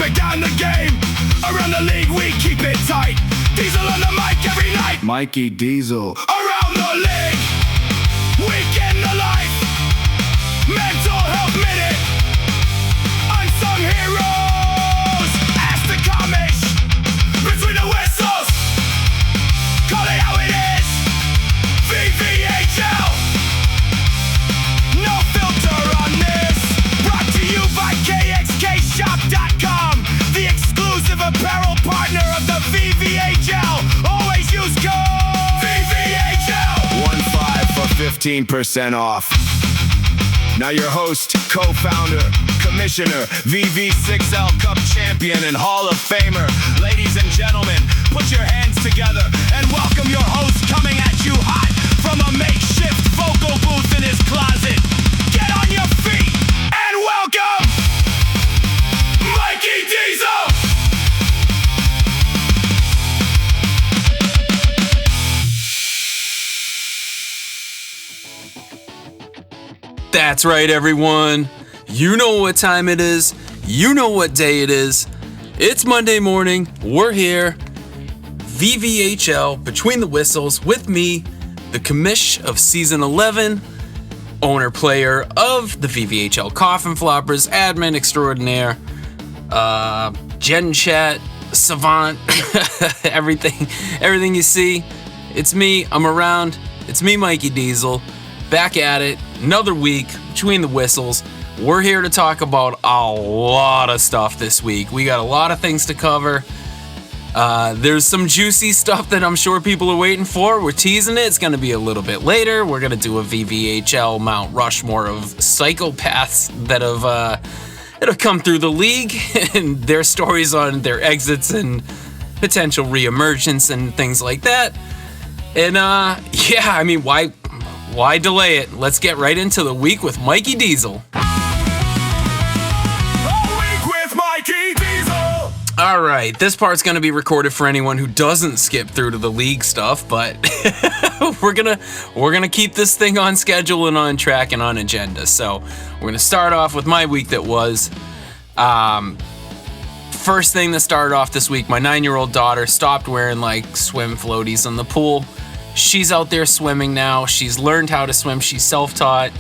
break down the game. Around the league we keep it tight. Diesel on the mic every night. Mikey Diesel. Around the league, week in the life. Mental health minute. Unsung heroes. Ask the comics between the whistles. Call it how it is. V.V.H.L. No filter on this. Brought to you by KXKShop.com, the exclusive apparel partner of the V.V.H.L. Always use code V.V.H.L. 15 for 15% off. Now your host, co-founder, commissioner, V.V.H.L Cup champion and Hall of Famer. Ladies and gentlemen, put your hands together and welcome your host coming at you hot from a makeshift vocal booth in his closet. Get on your feet and welcome Mikey Diesel! That's right, everyone. You know what time it is. You know what day it is. It's Monday morning. We're here. V.V.H.L. Between the Whistles with me, the commish of Season 11, owner-player of the V.V.H.L. Coffin Floppers, admin extraordinaire, Gen Chat, savant, everything you see. It's me. I'm around. It's me, Mikey Diesel. Back at it, another week between the whistles. We're here to talk about a lot of stuff this week. We got a lot of things to cover. There's some juicy stuff that I'm sure people are waiting for. We're teasing it. It's going to be a little bit later. We're going to do a V.V.H.L. Mount Rushmore of psychopaths that have come through the league and their stories on their exits and potential reemergence and things like that. And why delay it? Let's get right into the week with Mikey Diesel. All right, this part's going to be recorded for anyone who doesn't skip through to the league stuff, but we're gonna keep this thing on schedule and on track and on agenda. So we're gonna start off with my week that was. First thing that started off this week, my 9-year-old daughter stopped wearing like swim floaties in the pool. She's out there swimming now. She's learned how to swim. She's self-taught.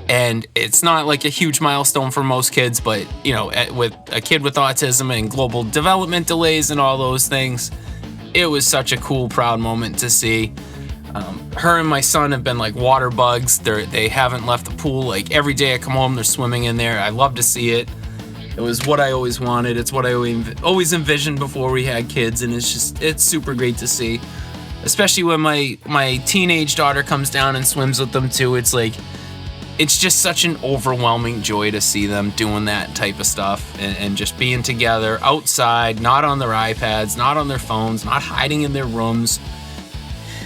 And it's not like a huge milestone for most kids, but, you know, with a kid with autism and global development delays and all those things, it was such a cool, proud moment to see. Her and my son have been like water bugs. They haven't left the pool. Like every day I come home, they're swimming in there. I love to see it. It was what I always wanted. It's what I always envisioned before we had kids. And it's super great to see. Especially when my teenage daughter comes down and swims with them too. It's just such an overwhelming joy to see them doing that type of stuff and just being together outside, not on their iPads, not on their phones, not hiding in their rooms,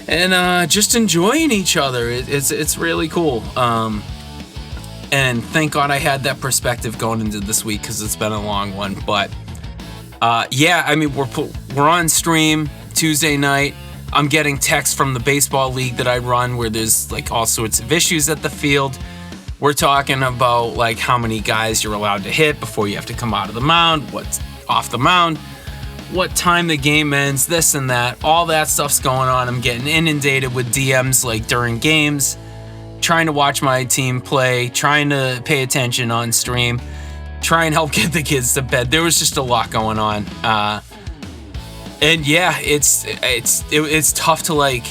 and just enjoying each other. It's really cool. And thank God I had that perspective going into this week because it's been a long one. But we're on stream Tuesday night. I'm getting texts from the baseball league that I run where there's like all sorts of issues at the field. We're talking about like how many guys you're allowed to hit before you have to come out of the mound, what's off the mound, what time the game ends, this and that. All that stuff's going on. I'm getting inundated with DMs like during games, trying to watch my team play, trying to pay attention on stream, try and help get the kids to bed. There was just a lot going on. And yeah, it's tough to like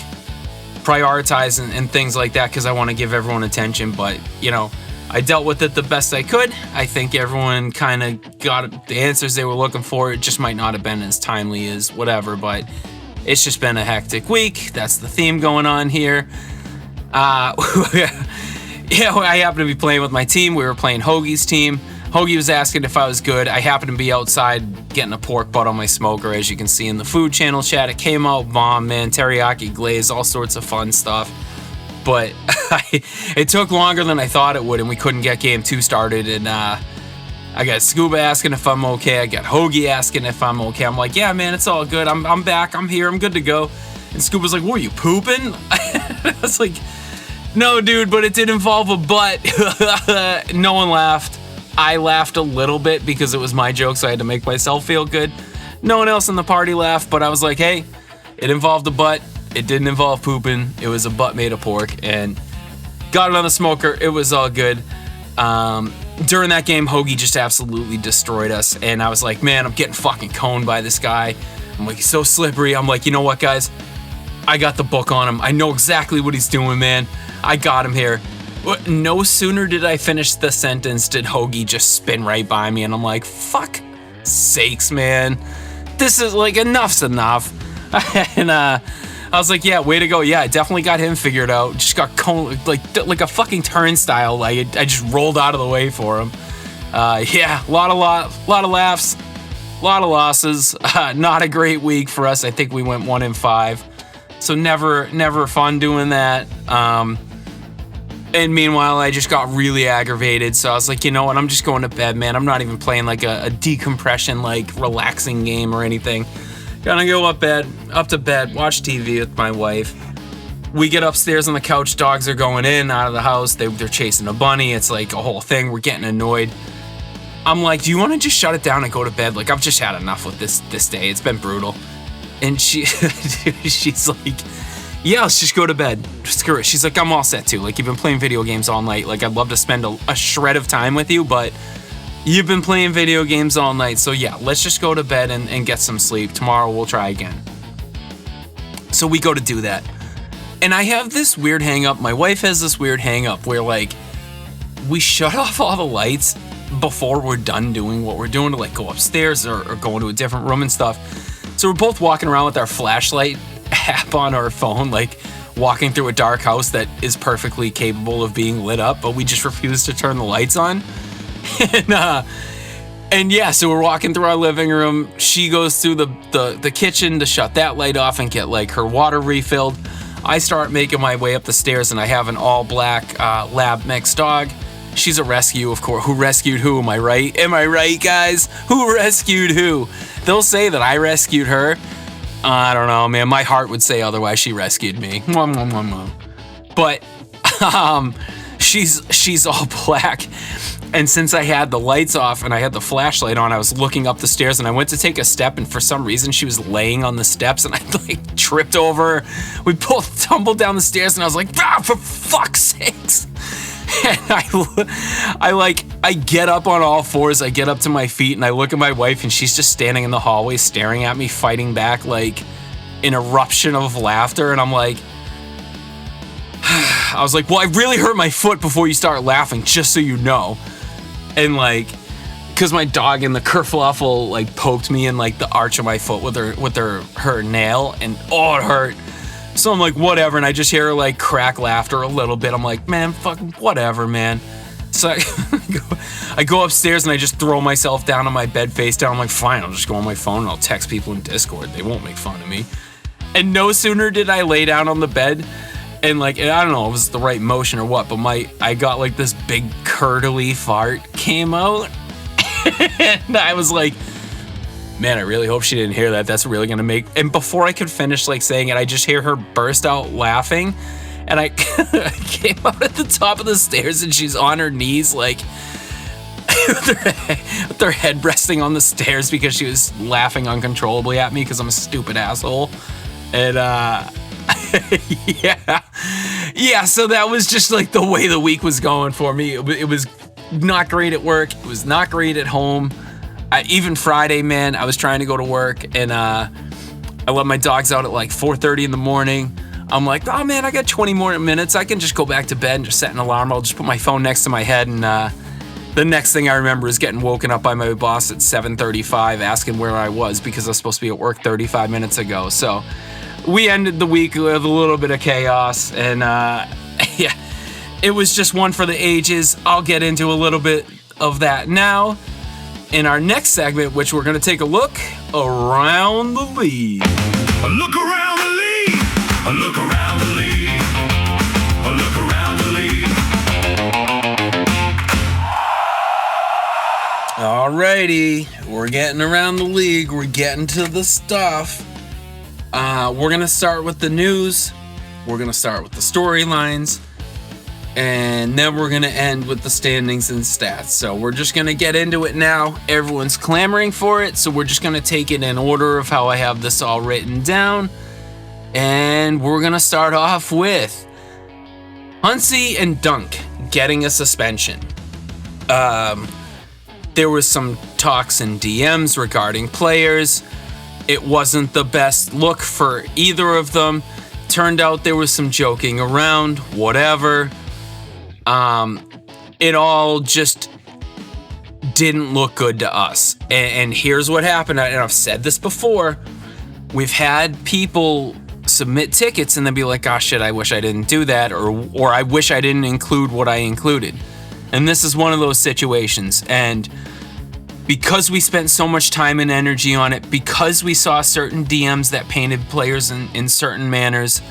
prioritize and things like that because I want to give everyone attention. But you know, I dealt with it the best I could. I think everyone kind of got the answers they were looking for. It just might not have been as timely as whatever, but it's just been a hectic week. That's the theme going on here. I happened to be playing with my team. We were playing Hoagie's team. Hoagie was asking if I was good. I happened to be outside getting a pork butt on my smoker, as you can see in the food channel chat. It came out bomb, man. Teriyaki glaze, all sorts of fun stuff. But it took longer than I thought it would, and we couldn't get game 2 started. And I got Scuba asking if I'm okay. I got Hoagie asking if I'm okay. I'm like, yeah, man, it's all good. I'm back. I'm here. I'm good to go. And Scuba's like, were you pooping? I was like, no, dude, but it did involve a butt. No one laughed. I laughed a little bit because it was my joke, so I had to make myself feel good. No one else in the party laughed, but I was like, hey, it involved a butt. It didn't involve pooping. It was a butt made of pork, and got it on the smoker. It was all good. During that game, Hoagie just absolutely destroyed us, and I was like, man, I'm getting fucking coned by this guy. I'm like, he's so slippery. I'm like, you know what, guys? I got the book on him. I know exactly what he's doing, man. I got him here. No sooner did I finish the sentence did Hoagie just spin right by me, and I'm like, fuck sakes, man. This is like, enough's enough. And I was like, yeah, way to go. Yeah, I definitely got him figured out. Just got coned like a fucking turnstile. Like, I just rolled out of the way for him. Yeah, a lot of laughs, a lot of losses. Not a great week for us. I think we went 1-5. So never fun doing that. And meanwhile, I just got really aggravated. So I was like, you know what? I'm just going to bed, man. I'm not even playing like a decompression, like relaxing game or anything. Gonna go up to bed, watch TV with my wife. We get upstairs on the couch. Dogs are going in, out of the house. They're chasing a bunny. It's like a whole thing. We're getting annoyed. I'm like, do you want to just shut it down and go to bed? Like, I've just had enough with this day. It's been brutal. And she's like, yeah, let's just go to bed. Screw it. She's like, I'm all set too. Like, you've been playing video games all night. Like, I'd love to spend a shred of time with you, but you've been playing video games all night. So yeah, let's just go to bed and get some sleep. Tomorrow we'll try again. So we go to do that. And I have this weird hang up. My wife has this weird hang up where, like, we shut off all the lights before we're done doing what we're doing to, like, go upstairs or go into a different room and stuff. So we're both walking around with our flashlight app on our phone, like walking through a dark house that is perfectly capable of being lit up, but we just refuse to turn the lights on. And yeah, so we're walking through our living room. She goes through the kitchen to shut that light off and get like her water refilled. I start making my way up the stairs, and I have an all black lab mix dog. She's a rescue, of course. Who rescued who? Am I right? Am I right, guys? Who rescued who? They'll say that I rescued her. I don't know, man. My heart would say otherwise. She rescued me. But she's all black. And since I had the lights off and I had the flashlight on, I was looking up the stairs, and I went to take a step, and for some reason she was laying on the steps, and I like tripped over. We both tumbled down the stairs, and I was like, for fuck's sakes. And I get up on all fours, I get up to my feet, and I look at my wife, and she's just standing in the hallway staring at me, fighting back like an eruption of laughter. And I'm like, I was like, well, I really hurt my foot before you start laughing, just so you know. And like, because my dog in the kerfluffle like poked me in like the arch of my foot with her nail, and oh, it hurt. So I'm like, whatever, and I just hear her like crack laughter a little bit. I'm like, man, fucking whatever, man. So I go upstairs and I just throw myself down on my bed face down. I'm like, fine, I'll just go on my phone and I'll text people in Discord. They won't make fun of me. And no sooner did I lay down on the bed, and like, and I don't know if it was the right motion or what, but I got like this big curdly fart came out. And I was like, man, I really hope she didn't hear that. That's really gonna make... And before I could finish like saying it, I just hear her burst out laughing. And I came out at the top of the stairs, and she's on her knees, like with her head resting on the stairs because she was laughing uncontrollably at me because I'm a stupid asshole. And yeah, so that was just like the way the week was going for me. It was not great at work. It was not great at home. Even Friday, man, I was trying to go to work, and I let my dogs out at like 4:30 in the morning. I'm like, oh man, I got 20 more minutes. I can just go back to bed and just set an alarm. I'll just put my phone next to my head, and the next thing I remember is getting woken up by my boss at 7:35 asking where I was because I was supposed to be at work 35 minutes ago. So we ended the week with a little bit of chaos, and yeah, it was just one for the ages. I'll get into a little bit of that now in our next segment, which we're going to take a look around the league. A look around the league. A look around the league. A look around the league. Alrighty, we're getting around the league. We're getting to the stuff. We're going to start with the news. We're going to start with the storylines. and then we're going to end with the standings and stats. So we're just going to get into it now. Everyone's clamoring for it, so we're just going to take it in order of how I have this all written down. And we're going to start off with Huntsy and Dunk getting a suspension. There was some talks in DMs regarding players. It wasn't the best look for either of them. Turned out there was some joking around, whatever. It all just didn't look good to us. And here's what happened, and I've said this before. We've had people submit tickets and then be like, oh shit, I wish I didn't do that, or I wish I didn't include what I included. And this is one of those situations. And because we spent so much time and energy on it, because we saw certain DMs that painted players in certain manners,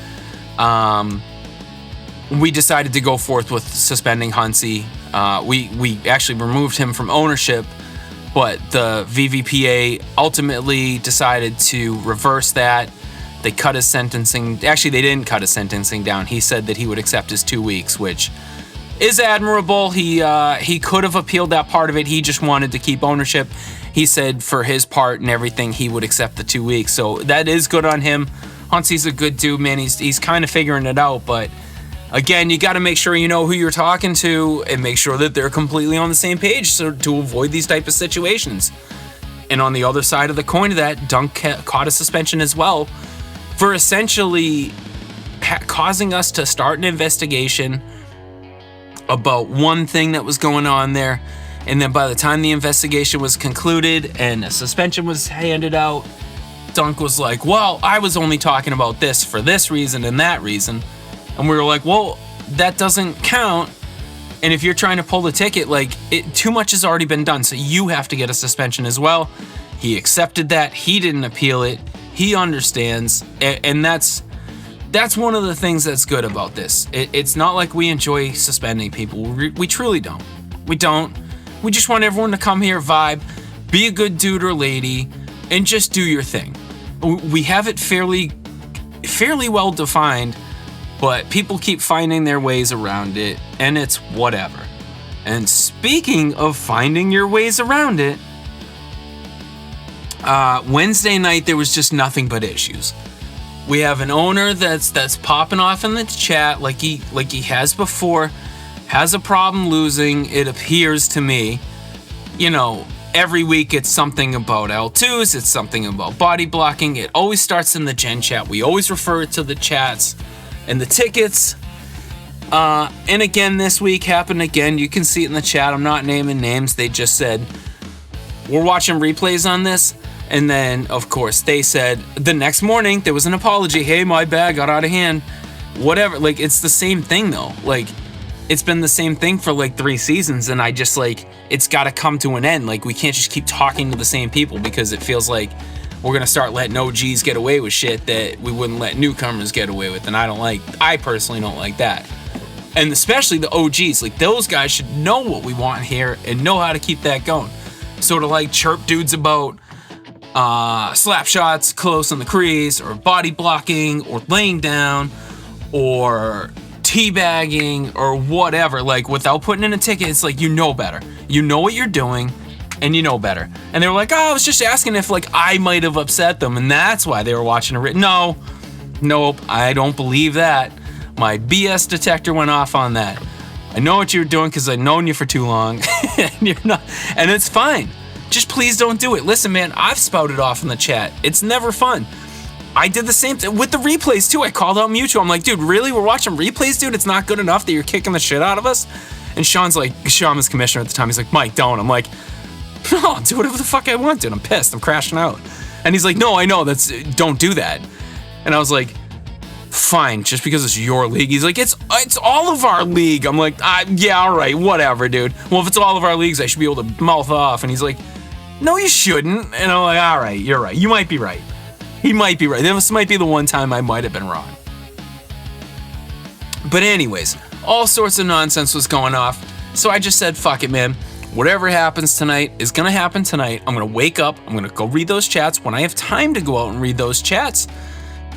we decided to go forth with suspending Huntsy. We actually removed him from ownership, but the VVPA ultimately decided to reverse that. They cut his sentencing. Actually, they didn't cut his sentencing down. He said that he would accept his 2 weeks, which is admirable. He could have appealed that part of it. He just wanted to keep ownership. He said for his part and everything, he would accept the 2 weeks. So that is good on him. Huntsy's a good dude, man. He's kind of figuring it out. But again, you got to make sure you know who you're talking to and make sure that they're completely on the same page so to avoid these type of situations. And on the other side of the coin of that, Dunk caught a suspension as well for essentially causing us to start an investigation about one thing that was going on there. And then by the time the investigation was concluded and a suspension was handed out, Dunk was like, well, I was only talking about this for this reason and that reason. And we were like, well, that doesn't count. And if you're trying to pull the ticket, like, too much has already been done. So you have to get a suspension as well. He accepted that. He didn't appeal it. He understands. And that's one of the things that's good about this. It's not like we enjoy suspending people. We truly don't. We don't. We just want everyone to come here, vibe, be a good dude or lady, and just do your thing. We have it fairly well defined, but people keep finding their ways around it, and it's whatever. And speaking of finding your ways around it, Wednesday night there was just nothing but issues. We have an owner that's popping off in the chat like he has before, has a problem losing, it appears to me. You know, every week it's something about L2s, it's something about body blocking. It always starts in the Gen chat. We always refer to the chats and the tickets. And again, this week happened again. You can see it in the chat. I'm not naming names. They just said, we're watching replays on this. And then, of course, they said the next morning there was an apology. Hey, my bad, got out of hand. Whatever. Like, it's the same thing, though. Like, it's been the same thing for like 3 seasons. And I just like, it's got to come to an end. Like, we can't just keep talking to the same people because it feels like we're going to start letting OGs get away with shit that we wouldn't let newcomers get away with. And I personally don't like that. And especially the OGs. Like, those guys should know what we want here and know how to keep that going. Sort of like chirp dudes about slap shots close on the crease, or body blocking, or laying down, or teabagging, or whatever. Like, without putting in a ticket, it's like, you know better. You know what you're doing, and you know better. And they were like, oh, I was just asking if, like, I might have upset them, and that's why they were watching a No. Nope, I don't believe that. My BS detector went off on that. I know what you're doing because I've known you for too long, and you're not, and it's fine. Just please don't do it. Listen, man, I've spouted off in the chat. It's never fun. I did the same thing with the replays, too. I called out Mutual. I'm like, dude, really? We're watching replays, dude? It's not good enough that you're kicking the shit out of us? And Sean was commissioner at the time. He's like, Mike, don't. I'm like, no, I'll do whatever the fuck I want, dude. I'm pissed. I'm crashing out. And he's like, no, I know. Don't do that. And I was like, fine, just because it's your league. He's like, it's all of our league. I'm like, yeah, all right, whatever, dude. Well, if it's all of our leagues, I should be able to mouth off. And he's like, no, you shouldn't. And I'm like, all right, you're right. You might be right. He might be right. This might be the one time I might have been wrong. But anyways, all sorts of nonsense was going off. So I just said, fuck it, man. Whatever happens tonight is going to happen tonight. I'm going to wake up. I'm going to go read those chats when I have time to go out and read those chats.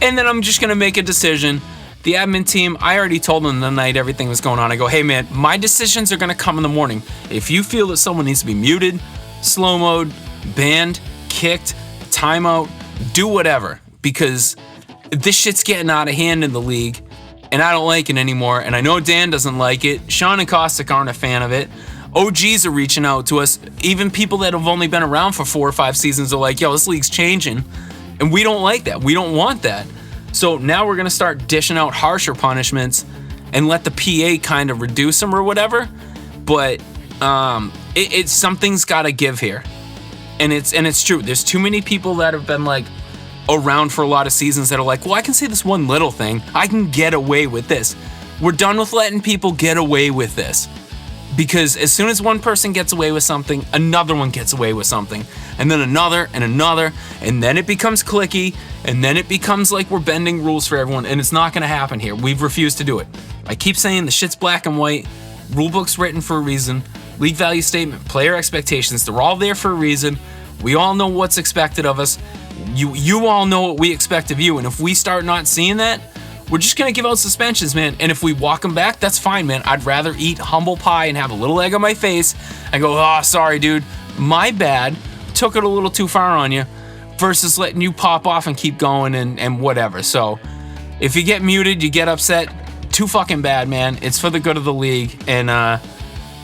And then I'm just going to make a decision the admin team, I already told them the night everything was going on. I go, hey man, my decisions are gonna come in the morning. If you feel that someone needs to be muted, slow mode, banned, kicked, timeout, do whatever, because this shit's getting out of hand in the league, and I don't like it anymore. And I know Dan doesn't like it. Sean and Kostick aren't a fan of it. OGs are reaching out to us. Even people that have only been around for 4 or 5 seasons are like, yo, this league's changing. And we don't like that. We don't want that. So now we're going to start dishing out harsher punishments and let the PA kind of reduce them or whatever. But it's something's got to give here. And it's true. There's too many people that have been like around for a lot of seasons that are like, well, I can say this one little thing. I can get away with this. We're done with letting people get away with this. Because as soon as one person gets away with something, another one gets away with something. And then another, and then it becomes cliquey, and then it becomes like we're bending rules for everyone, and it's not gonna happen here. We've refused to do it. I keep saying the shit's black and white, rulebook's written for a reason, league value statement, player expectations, they're all there for a reason. We all know what's expected of us. You all know what we expect of you, and if we start not seeing that, we're just gonna give out suspensions, man. And if we walk them back, that's fine, man. I'd rather eat humble pie and have a little egg on my face and go, oh, sorry, dude, my bad, took it a little too far on you, versus letting you pop off and keep going and whatever. So if you get muted, you get upset, too fucking bad, man. It's for the good of the league, and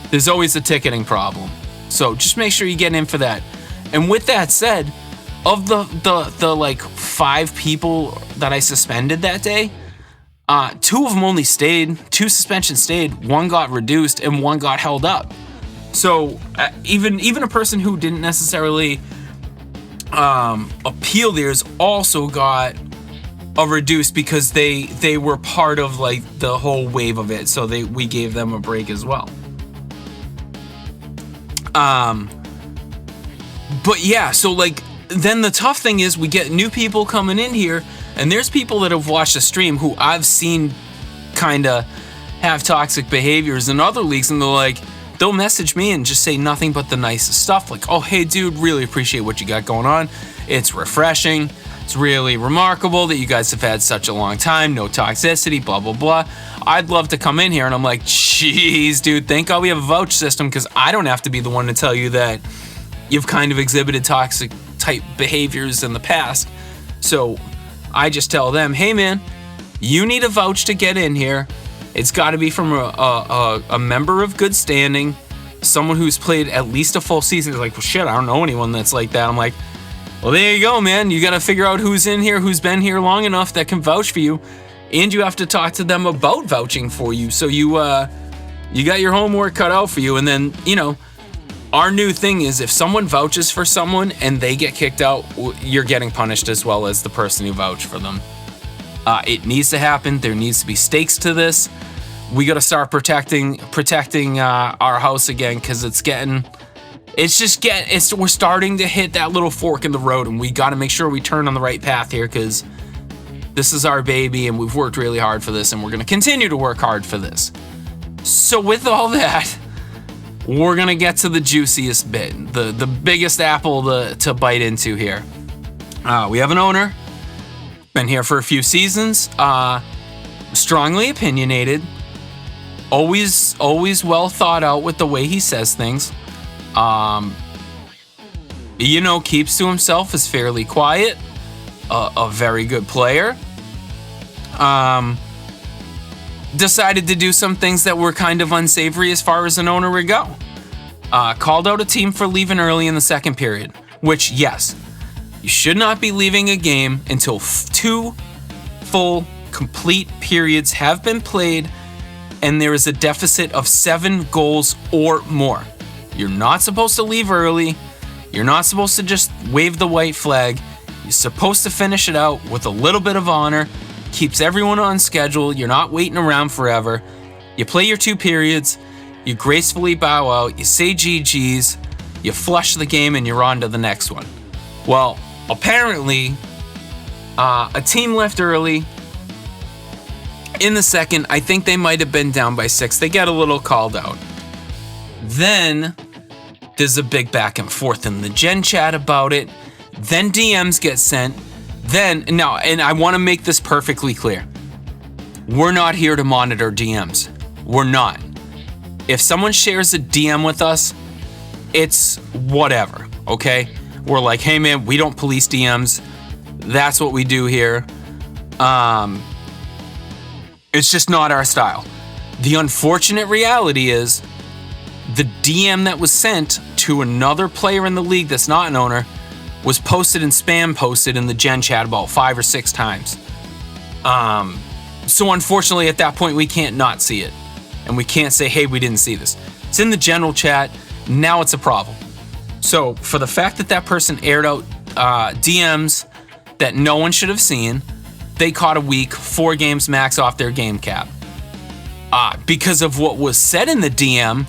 there's always a ticketing problem. So just make sure you get in for that. And with that said, of the like 5 people that I suspended that day, 2 of them only stayed, 2 suspensions stayed, 1 got reduced, and 1 got held up. So even a person who didn't necessarily appeal theirs also got a reduced because they were part of like the whole wave of it. So we gave them a break as well. But yeah, so like then the tough thing is we get new people coming in here. And there's people that have watched the stream who I've seen kind of have toxic behaviors in other leagues, and they'll message me and just say nothing but the nicest stuff. Like, oh, hey, dude, really appreciate what you got going on. It's refreshing. It's really remarkable that you guys have had such a long time. No toxicity, blah, blah, blah. I'd love to come in here. And I'm like, jeez, dude, thank God we have a vouch system, because I don't have to be the one to tell you that you've kind of exhibited toxic type behaviors in the past. So I just tell them, hey man, you need a vouch to get in here. It's got to be from a member of good standing, someone who's played at least a full season. They're like, well shit, I don't know anyone that's like that. I'm like, well there you go, man. You got to figure out who's in here, who's been here long enough that can vouch for you, and you have to talk to them about vouching for you. So you got your homework cut out for you. And then, our new thing is if someone vouches for someone and they get kicked out, you're getting punished as well as the person who vouched for them. It needs to happen. There needs to be stakes to this. We got to start protecting our house again, because we're starting to hit that little fork in the road, and we got to make sure we turn on the right path here, because this is our baby and we've worked really hard for this, and we're going to continue to work hard for this. So with all that, we're going to get to the juiciest bit, the biggest apple to bite into here. We have an owner, been here for a few seasons, strongly opinionated, always well thought out with the way he says things. Keeps to himself, is fairly quiet, a very good player. Decided to do some things that were kind of unsavory as far as an owner would go. Called out a team for leaving early in the second period, which, yes, you should not be leaving a game until 2 full, complete periods have been played and there is a deficit of 7 goals or more. You're not supposed to leave early. You're not supposed to just wave the white flag. You're supposed to finish it out with a little bit of honor. Keeps everyone on schedule. You're not waiting around forever. You play your 2 periods. You gracefully bow out. You say GG's. You flush the game and you're on to the next one. Well, apparently, a team left early. In the second, I think they might have been down by 6. They get a little called out. Then there's a big back and forth in the Gen chat about it. Then DMs get sent. And I want to make this perfectly clear. we're not here to monitor DMs. We're not. If someone shares a DM with us, it's whatever, okay? We're like, hey man, we don't police DMs. That's what we do here. It's just not our style. The unfortunate reality is the DM that was sent to another player in the league that's not an owner was posted and spam posted in the Gen chat about 5 or 6 times. So unfortunately at that point we can't not see it. And we can't say, hey, we didn't see this. It's in the general chat. Now it's a problem. So for the fact that that person aired out DMs that no one should have seen, they caught a week, 4 games max off their game cap. Because of what was said in the DM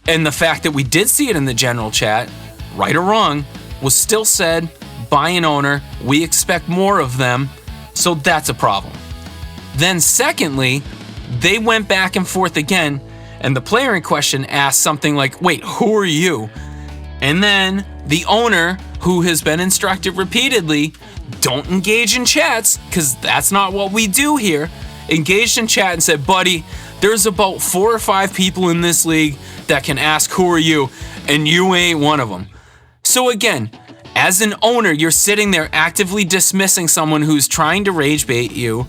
and the fact that we did see it in the general chat, right or wrong, was still said by an owner, we expect more of them, so that's a problem. Then secondly, they went back and forth again, and the player in question asked something like, wait, who are you? And then the owner, who has been instructed repeatedly, don't engage in chats, because that's not what we do here, engaged in chat and said, buddy, there's about 4 or 5 people in this league that can ask, who are you? And you ain't one of them. So again, as an owner, you're sitting there actively dismissing someone who's trying to rage bait you,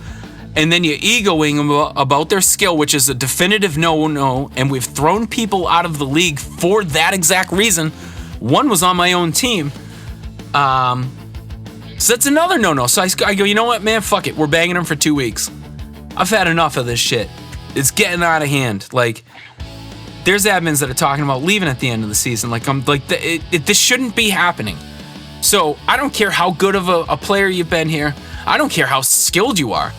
and then you're egoing them about their skill, which is a definitive no, and we've thrown people out of the league for that exact reason. One was on my own team. So that's another no. So I go, you know what, man, fuck it. We're banging them for 2 weeks. I've had enough of this shit. It's getting out of hand. Like, there's admins that are talking about leaving at the end of the season. Like, this shouldn't be happening. So I don't care how good of a player you've been here. I don't care how skilled you are.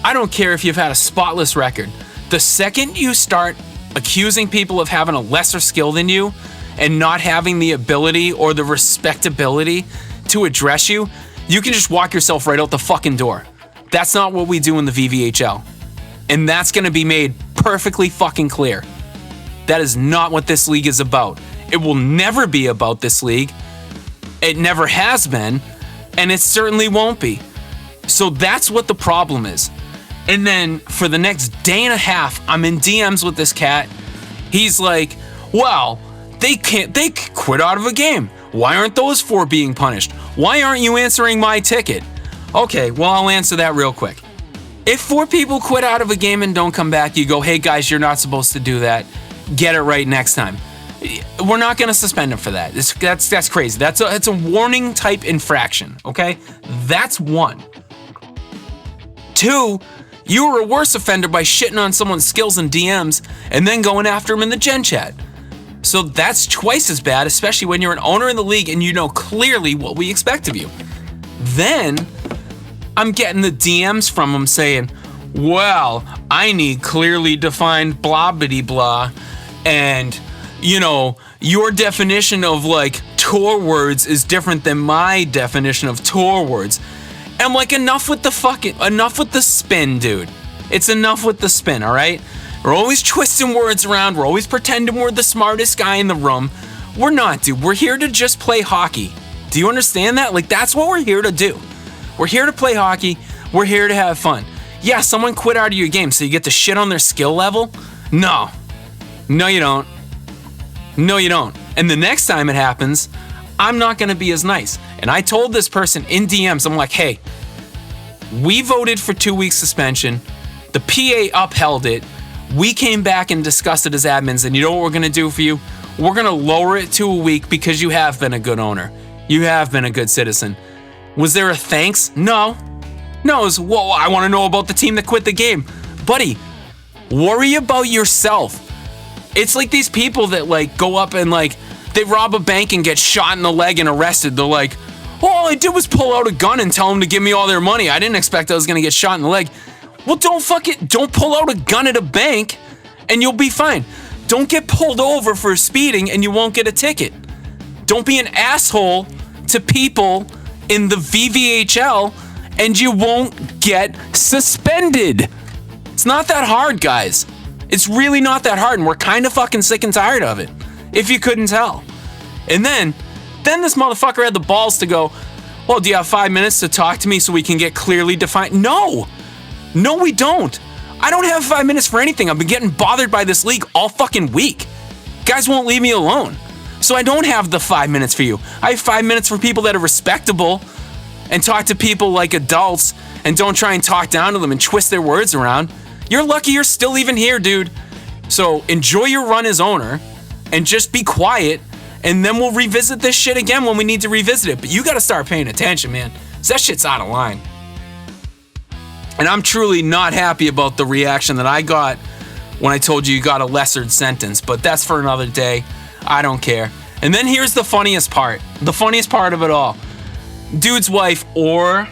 I don't care if you've had a spotless record. The second you start accusing people of having a lesser skill than you and not having the ability or the respectability to address you, you can just walk yourself right out the fucking door. That's not what we do in the V.V.H.L. And that's going to be made perfectly fucking clear. That is not what this league is about. It will never be about this league. It never has been, and it certainly won't be. So that's what the problem is. And then for the next day and a half, I'm in DMs with this cat. He's like, well, they quit out of a game. Why aren't those 4 being punished? Why aren't you answering my ticket? Okay, well, I'll answer that real quick. If 4 people quit out of a game and don't come back, you go, hey guys, you're not supposed to do that. Get it right next time. We're not going to suspend him for that. That's crazy. That's a warning type infraction, okay? That's 1. 2, you were a worse offender by shitting on someone's skills in DMs and then going after him in the Gen chat. So that's twice as bad, especially when you're an owner in the league and you know clearly what we expect of you. Then I'm getting the DMs from him saying, well, I need clearly defined blah bitty blah, and you know, your definition of like Tor words is different than my definition of Tor words. And I'm like, enough with the spin, dude. It's enough with the spin, all right? We're always twisting words around. We're always pretending we're the smartest guy in the room. We're not, dude. We're here to just play hockey. Do you understand that? Like, that's what we're here to do. We're here to play hockey. We're here to have fun. Yeah, someone quit out of your game, so you get to shit on their skill level? No. No, you don't. No, you don't. And the next time it happens, I'm not going to be as nice. And I told this person in DMs, I'm like, hey, we voted for 2 weeks suspension. The PA upheld it. We came back and discussed it as admins, and you know what we're going to do for you? We're going to lower it to a week because you have been a good owner. You have been a good citizen. Was there a thanks? No. No, it was, whoa, I want to know about the team that quit the game. Buddy, worry about yourself. It's like these people that like go up and like, they rob a bank and get shot in the leg and arrested. They're like, all I did was pull out a gun and tell them to give me all their money. I didn't expect I was going to get shot in the leg. Well, don't pull out a gun at a bank and you'll be fine. Don't get pulled over for speeding and you won't get a ticket. Don't be an asshole to people in the V.V.H.L. and you won't get suspended. It's not that hard, guys. It's really not that hard, and we're kind of fucking sick and tired of it, if you couldn't tell. And then this motherfucker had the balls to go, well, do you have 5 minutes to talk to me so we can get clearly defined? No, No, we don't. I don't have 5 minutes for anything. I've been getting bothered by this league all fucking week. Guys won't leave me alone. So I don't have the 5 minutes for you. I have 5 minutes for people that are respectable and talk to people like adults and don't try and talk down to them and twist their words around. You're lucky you're still even here, dude. So enjoy your run as owner and just be quiet, and then we'll revisit this shit again when we need to revisit it. But you gotta start paying attention, man. 'Cause that shit's out of line. And I'm truly not happy about the reaction that I got when I told you got a lessered sentence, but that's for another day. I don't care. And then here's the funniest part. The funniest part of it all. Dude's wife, or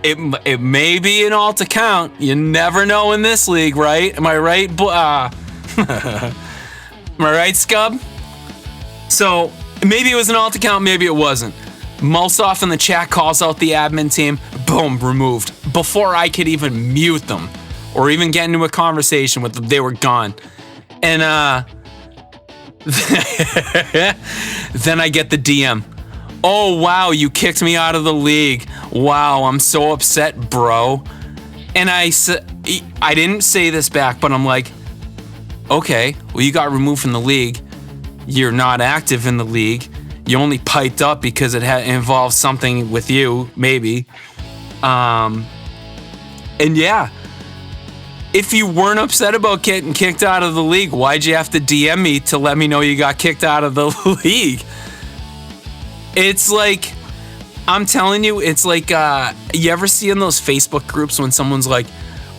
it may be an alt account. You never know in this league, right? Am I right? Am I right, Scub? So maybe it was an alt account, maybe it wasn't. Mulsoff in the chat calls out the admin team. Boom, removed. Before I could even mute them or even get into a conversation with them, they were gone. And then I get the DM. Oh, wow, you kicked me out of the league. Wow, I'm so upset, bro. And I didn't say this back, but I'm like, okay, well, you got removed from the league. You're not active in the league. You only piped up because it involved something with you, maybe. And yeah, if you weren't upset about getting kicked out of the league, why'd you have to DM me to let me know you got kicked out of the league? It's like, I'm telling you, it's like, you ever see in those Facebook groups when someone's like,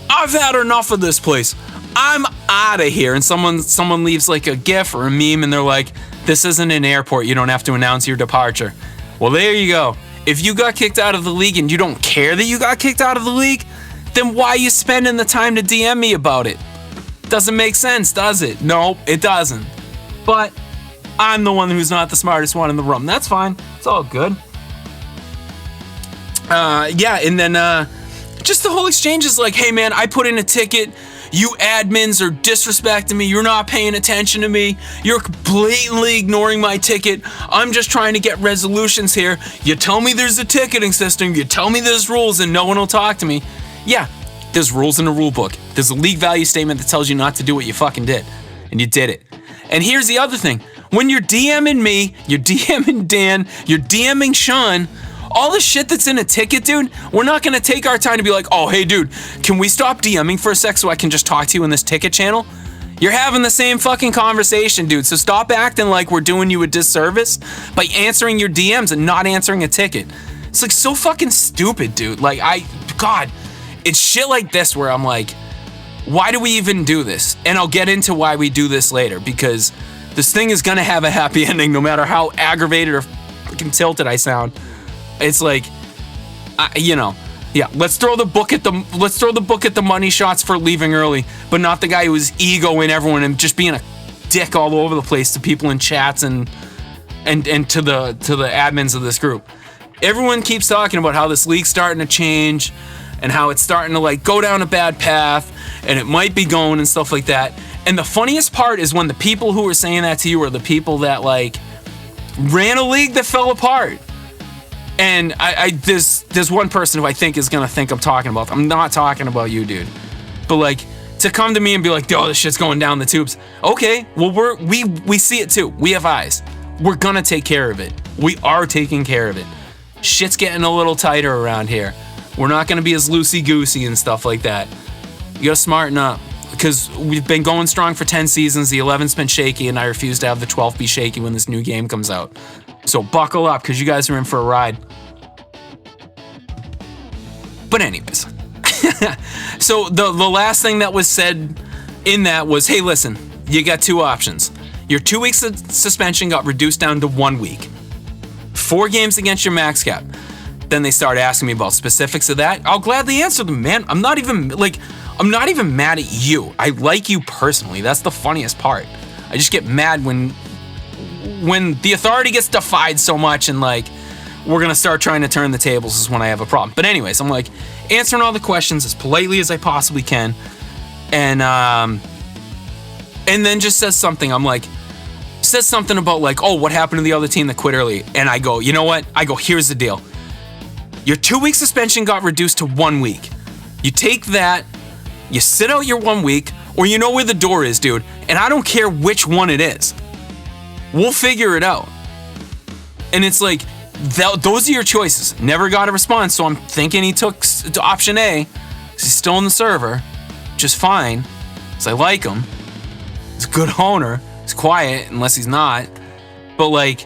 I've had enough of this place. I'm out of here. And someone leaves like a GIF or a meme and they're like, this isn't an airport. You don't have to announce your departure. Well, there you go. If you got kicked out of the league and you don't care that you got kicked out of the league, then why are you spending the time to DM me about it? Doesn't make sense, does it? No, it doesn't. But I'm the one who's not the smartest one in the room. That's fine. It's all good. Yeah, and then just the whole exchange is like, hey man, I put in a ticket. You admins are disrespecting me. You're not paying attention to me. You're blatantly ignoring my ticket. I'm just trying to get resolutions here. You tell me there's a ticketing system. You tell me there's rules and no one will talk to me. Yeah, there's rules in the rule book. There's a league value statement that tells you not to do what you fucking did. And you did it. And here's the other thing. When you're DMing me, you're DMing Dan, you're DMing Sean, all the shit that's in a ticket, dude, we're not going to take our time to be like, oh, hey, dude, can we stop DMing for a sec so I can just talk to you in this ticket channel? You're having the same fucking conversation, dude, so stop acting like we're doing you a disservice by answering your DMs and not answering a ticket. It's like so fucking stupid, dude. Like, God, it's shit like this where I'm like, why do we even do this? And I'll get into why we do this later, because this thing is going to have a happy ending no matter how aggravated or fucking tilted I sound. It's like, yeah, let's throw the book at the money shots for leaving early, but not the guy who was egoing everyone and just being a dick all over the place to people in chats and to the admins of this group. Everyone keeps talking about how this league's starting to change and how it's starting to like go down a bad path and it might be going and stuff like that. And the funniest part is when the people who are saying that to you are the people that like ran a league that fell apart. And there's one person who I think is gonna think I'm talking about. I'm not talking about you, dude. But like, to come to me and be like, oh, this shit's going down the tubes. Okay, well we see it too. We have eyes. We're gonna take care of it. We are taking care of it. Shit's getting a little tighter around here. We're not gonna be as loosey-goosey and stuff like that. You gotta smarten up. Because we've been going strong for 10 seasons, the 11th's been shaky, and I refuse to have the 12th be shaky when this new game comes out. So buckle up, because you guys are in for a ride. But anyways. So the last thing that was said in that was, hey, listen, you got two options. Your 2 weeks of suspension got reduced down to 1 week. 4 games against your max cap. Then they started asking me about specifics of that. I'll gladly answer them, man. I'm not even mad at you. I like you personally. That's the funniest part. I just get mad when the authority gets defied so much and like we're gonna start trying to turn the tables is when I have a problem. But anyways, I'm like answering all the questions as politely as I possibly can, and then just says something. I'm like, says something about like, oh, what happened to the other team that quit early? And I go, you know what? I go, here's the deal. Your 2 week suspension got reduced to 1 week. You take that, you sit out your 1 week, or you know where the door is, dude. And I don't care which one it is. We'll figure it out. And it's like, those are your choices. Never got a response, so I'm thinking he took option A. He's still in the server, just fine, because I like him. He's a good owner. He's quiet, unless he's not. But like,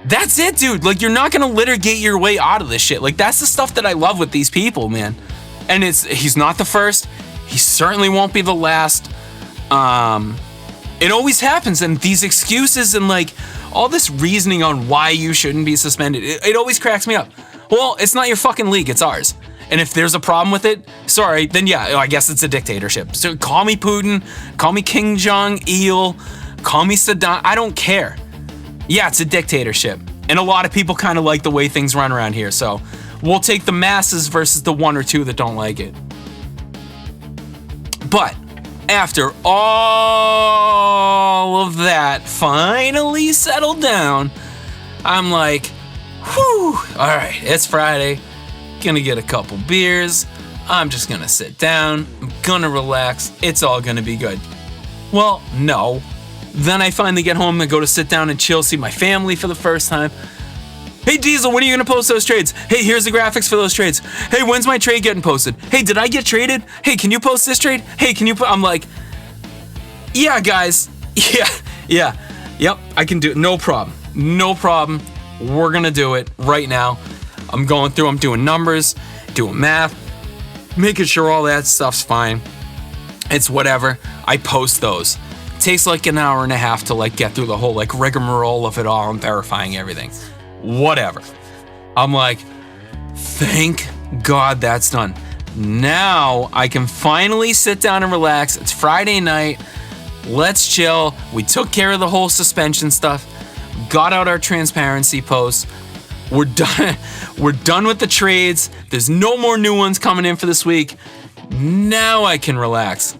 that's it, dude. Like, you're not gonna litigate your way out of this shit. Like, that's the stuff that I love with these people, man. And he's not the first. He certainly won't be the last. It always happens, and these excuses and like all this reasoning on why you shouldn't be suspended, it always cracks me up. Well, it's not your fucking league, it's ours. And if there's a problem with it, sorry, then yeah, I guess it's a dictatorship. So call me Putin, call me King Jong-il, call me Saddam, I don't care. Yeah, it's a dictatorship. And a lot of people kind of like the way things run around here, so we'll take the masses versus the 1 or 2 that don't like it. But after all of that finally settled down, I'm like, whew, all right, it's Friday. Gonna get a couple beers. I'm just gonna sit down. I'm gonna relax. It's all gonna be good. Well, no. Then I finally get home and go to sit down and chill, see my family for the first time. Hey Diesel, when are you gonna post those trades? Hey, here's the graphics for those trades. Hey, when's my trade getting posted? Hey, did I get traded? Hey, can you post this trade? Hey, can you I'm like, yeah, guys. Yeah. Yep, I can do it. No problem. We're gonna do it right now. I'm going through, I'm doing numbers, doing math, making sure all that stuff's fine. It's whatever. I post those. It takes like an hour and a half to like get through the whole like rigmarole of it all and verifying everything. Whatever. I'm like, thank God that's done. Now I can finally sit down and relax. It's Friday night. Let's chill. We took care of the whole suspension stuff. Got out our transparency posts. We're done. We're done with the trades. There's no more new ones coming in for this week. Now I can relax.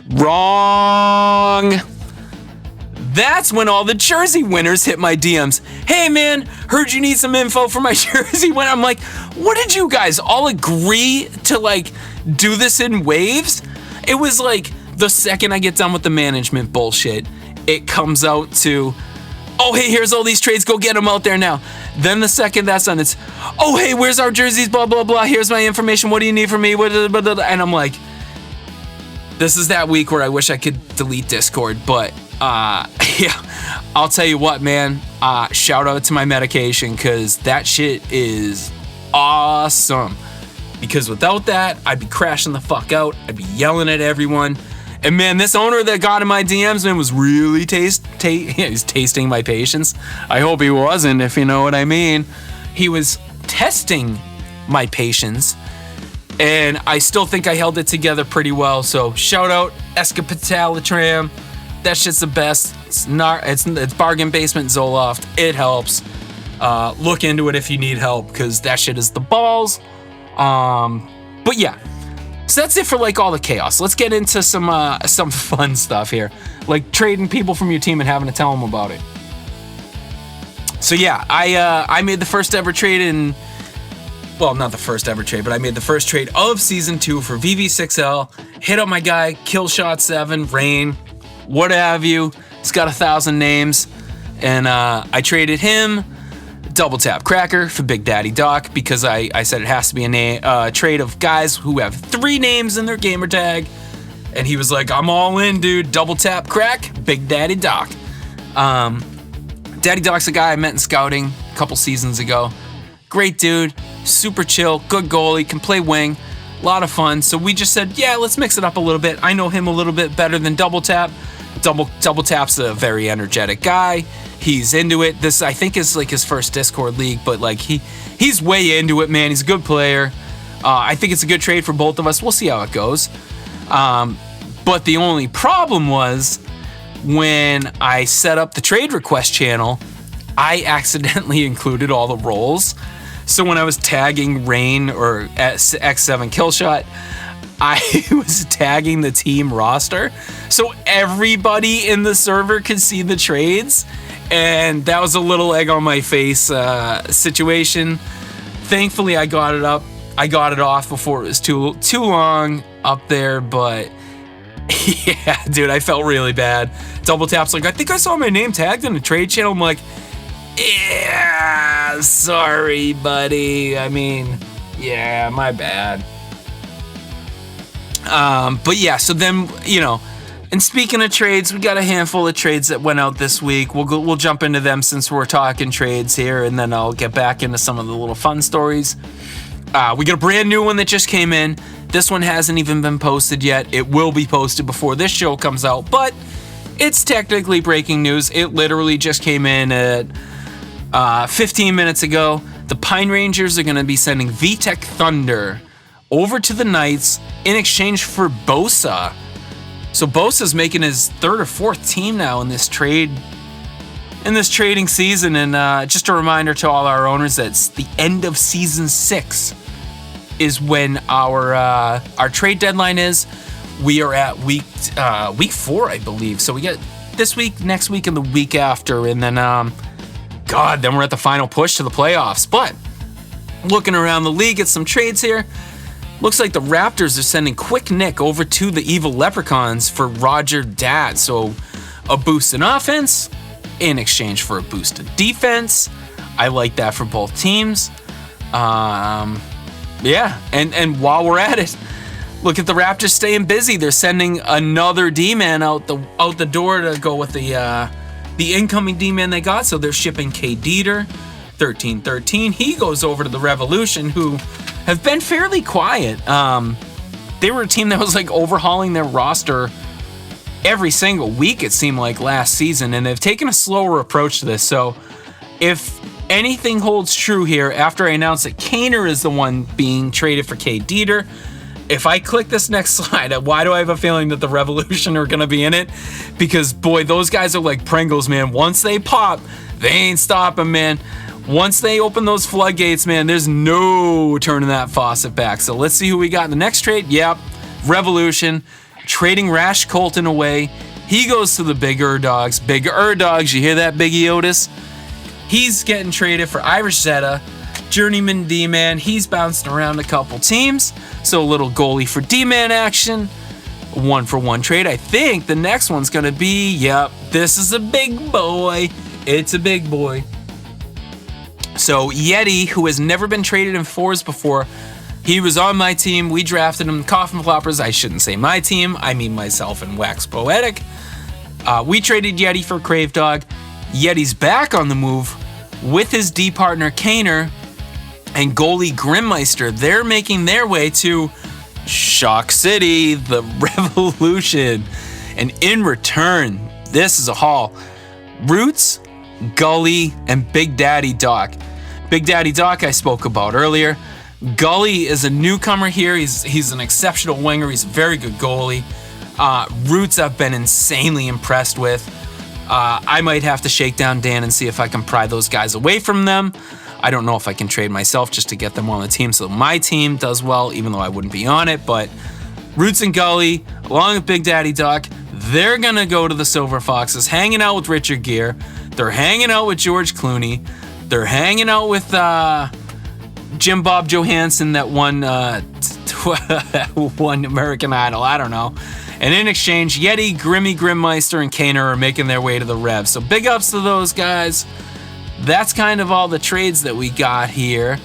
Wrong. That's when all the jersey winners hit my DMs. Hey man, heard you need some info for my jersey winner. I'm like, what did you guys all agree to like do this in waves? It was like the second I get done with the management bullshit, it comes out to, oh hey, here's all these trades, go get them out there now. Then the second that's done, it's, oh hey, where's our jerseys, blah blah blah, here's my information, what do you need from me, and I'm like, this is that week where I wish I could delete Discord, but yeah, I'll tell you what, man, shout out to my medication, because that shit is awesome. Because without that, I'd be crashing the fuck out. I'd be yelling at everyone. And man, this owner that got in my DMs, man, was really he's tasting my patience. I hope he wasn't, if you know what I mean. He was testing my patience. And I still think I held it together pretty well. So shout out Escapitalatram. That shit's the best. It's Bargain Basement Zoloft. It helps. Look into it if you need help, because that shit is the balls. But yeah, so that's it for like all the chaos. Let's get into some fun stuff here, like trading people from your team and having to tell them about it. So yeah, I made the first ever trade in, well, not the first ever trade, but I made the first trade of season 2 for V.V.H.L. Hit up my guy, Killshot7, Rain, what have you. He's got 1,000 names, and I traded him Double Tap Cracker for Big Daddy Doc, because I said it has to be a trade of guys who have 3 names in their gamer tag, and he was like, I'm all in, dude. Double Tap Crack, Big Daddy Doc. Daddy Doc's a guy I met in scouting a couple seasons ago. Great dude, super chill, good goalie, can play wing, a lot of fun. So we just said, yeah, let's mix it up a little bit. I know him a little bit better than Double Tap. Double Tap's a very energetic guy. He's into it. This, I think, is like his first Discord league, but like he's way into it, man. He's a good player. I think it's a good trade for both of us. We'll see how it goes. But the only problem was when I set up the trade request channel, I accidentally included all the roles. So when I was tagging Rain or X7 Killshot, I was tagging the team roster, so everybody in the server could see the trades, and that was a little egg on my face situation. Thankfully, I got it up. I got it off before it was too long up there, but yeah, dude, I felt really bad. Double Tap's like, I think I saw my name tagged in the trade channel. I'm like, yeah, sorry, buddy. I mean, yeah, my bad. But yeah, so then, and speaking of trades, we got a handful of trades that went out this week. We'll jump into them since we're talking trades here, and then I'll get back into some of the little fun stories. We got a brand new one that just came in. This one hasn't even been posted yet. It will be posted before this show comes out, but it's technically breaking news. It literally just came in at 15 minutes ago. The Pine Rangers are going to be sending V.V.H.L Thunder over to the Knights in exchange for Bosa. So Bosa's making his third or fourth team now in this trading season. And just a reminder to all our owners that it's the end of season 6 is when our trade deadline is. We are at week 4, I believe. So we get this week, next week, and the week after, and then then we're at the final push to the playoffs. But looking around the league at some trades here. Looks like the Raptors are sending Quick Nick over to the Evil Leprechauns for Roger Dad. So a boost in offense in exchange for a boost in defense. I like that for both teams. Yeah, and while we're at it, look at the Raptors staying busy. They're sending another D-man out the door to go with the incoming D-man they got. So they're shipping K. Dieter, 13-13. He goes over to the Revolution, who have been fairly quiet. They were a team that was like overhauling their roster every single week, it seemed like, last season, and they've taken a slower approach to this. So if anything holds true here, after I announce that Kaner is the one being traded for K. Dieter, if I click this next slide, why do I have a feeling that the Revolution are going to be in it? Because, boy, those guys are like Pringles, man. Once they pop, they ain't stopping, man. Once they open those floodgates, man, there's no turning that faucet back. So let's see who we got in the next trade. Yep, Revolution trading Rash Colton away. He goes to the Bigger Dogs. Bigger Dogs, you hear that, Biggie Otis? He's getting traded for Irish Zeta, journeyman D-man. He's bouncing around a couple teams. So a little goalie for D-man action. 1-for-1 trade. I think the next one's going to be, yep, this is a big boy. It's a big boy. So Yeti, who has never been traded in 4s before, he was on my team. We drafted him. Coffin Floppers, I shouldn't say my team. I mean myself and Wax Poetic. We traded Yeti for Crave Dog. Yeti's back on the move with his D partner Kaner and goalie Grimmeister. They're making their way to Shock City, the Revolution. And in return, this is a haul. Roots, Gully, and Big Daddy Doc. Big Daddy Doc I spoke about earlier. Gully is a newcomer here. He's an exceptional winger. He's a very good goalie. Roots I've been insanely impressed with. I might have to shake down Dan and see if I can pry those guys away from them. I don't know if I can trade myself just to get them on the team so my team does well, even though I wouldn't be on it. But Roots and Gully, along with Big Daddy Doc, they're going to go to the Silver Foxes, hanging out with Richard Gere. They're hanging out with George Clooney. They're hanging out with Jim Bob Johansson that won American Idol. I don't know. And in exchange, Yeti, Grimmeister, and Kaner are making their way to the Rev. So big ups to those guys. That's kind of all the trades that we got here.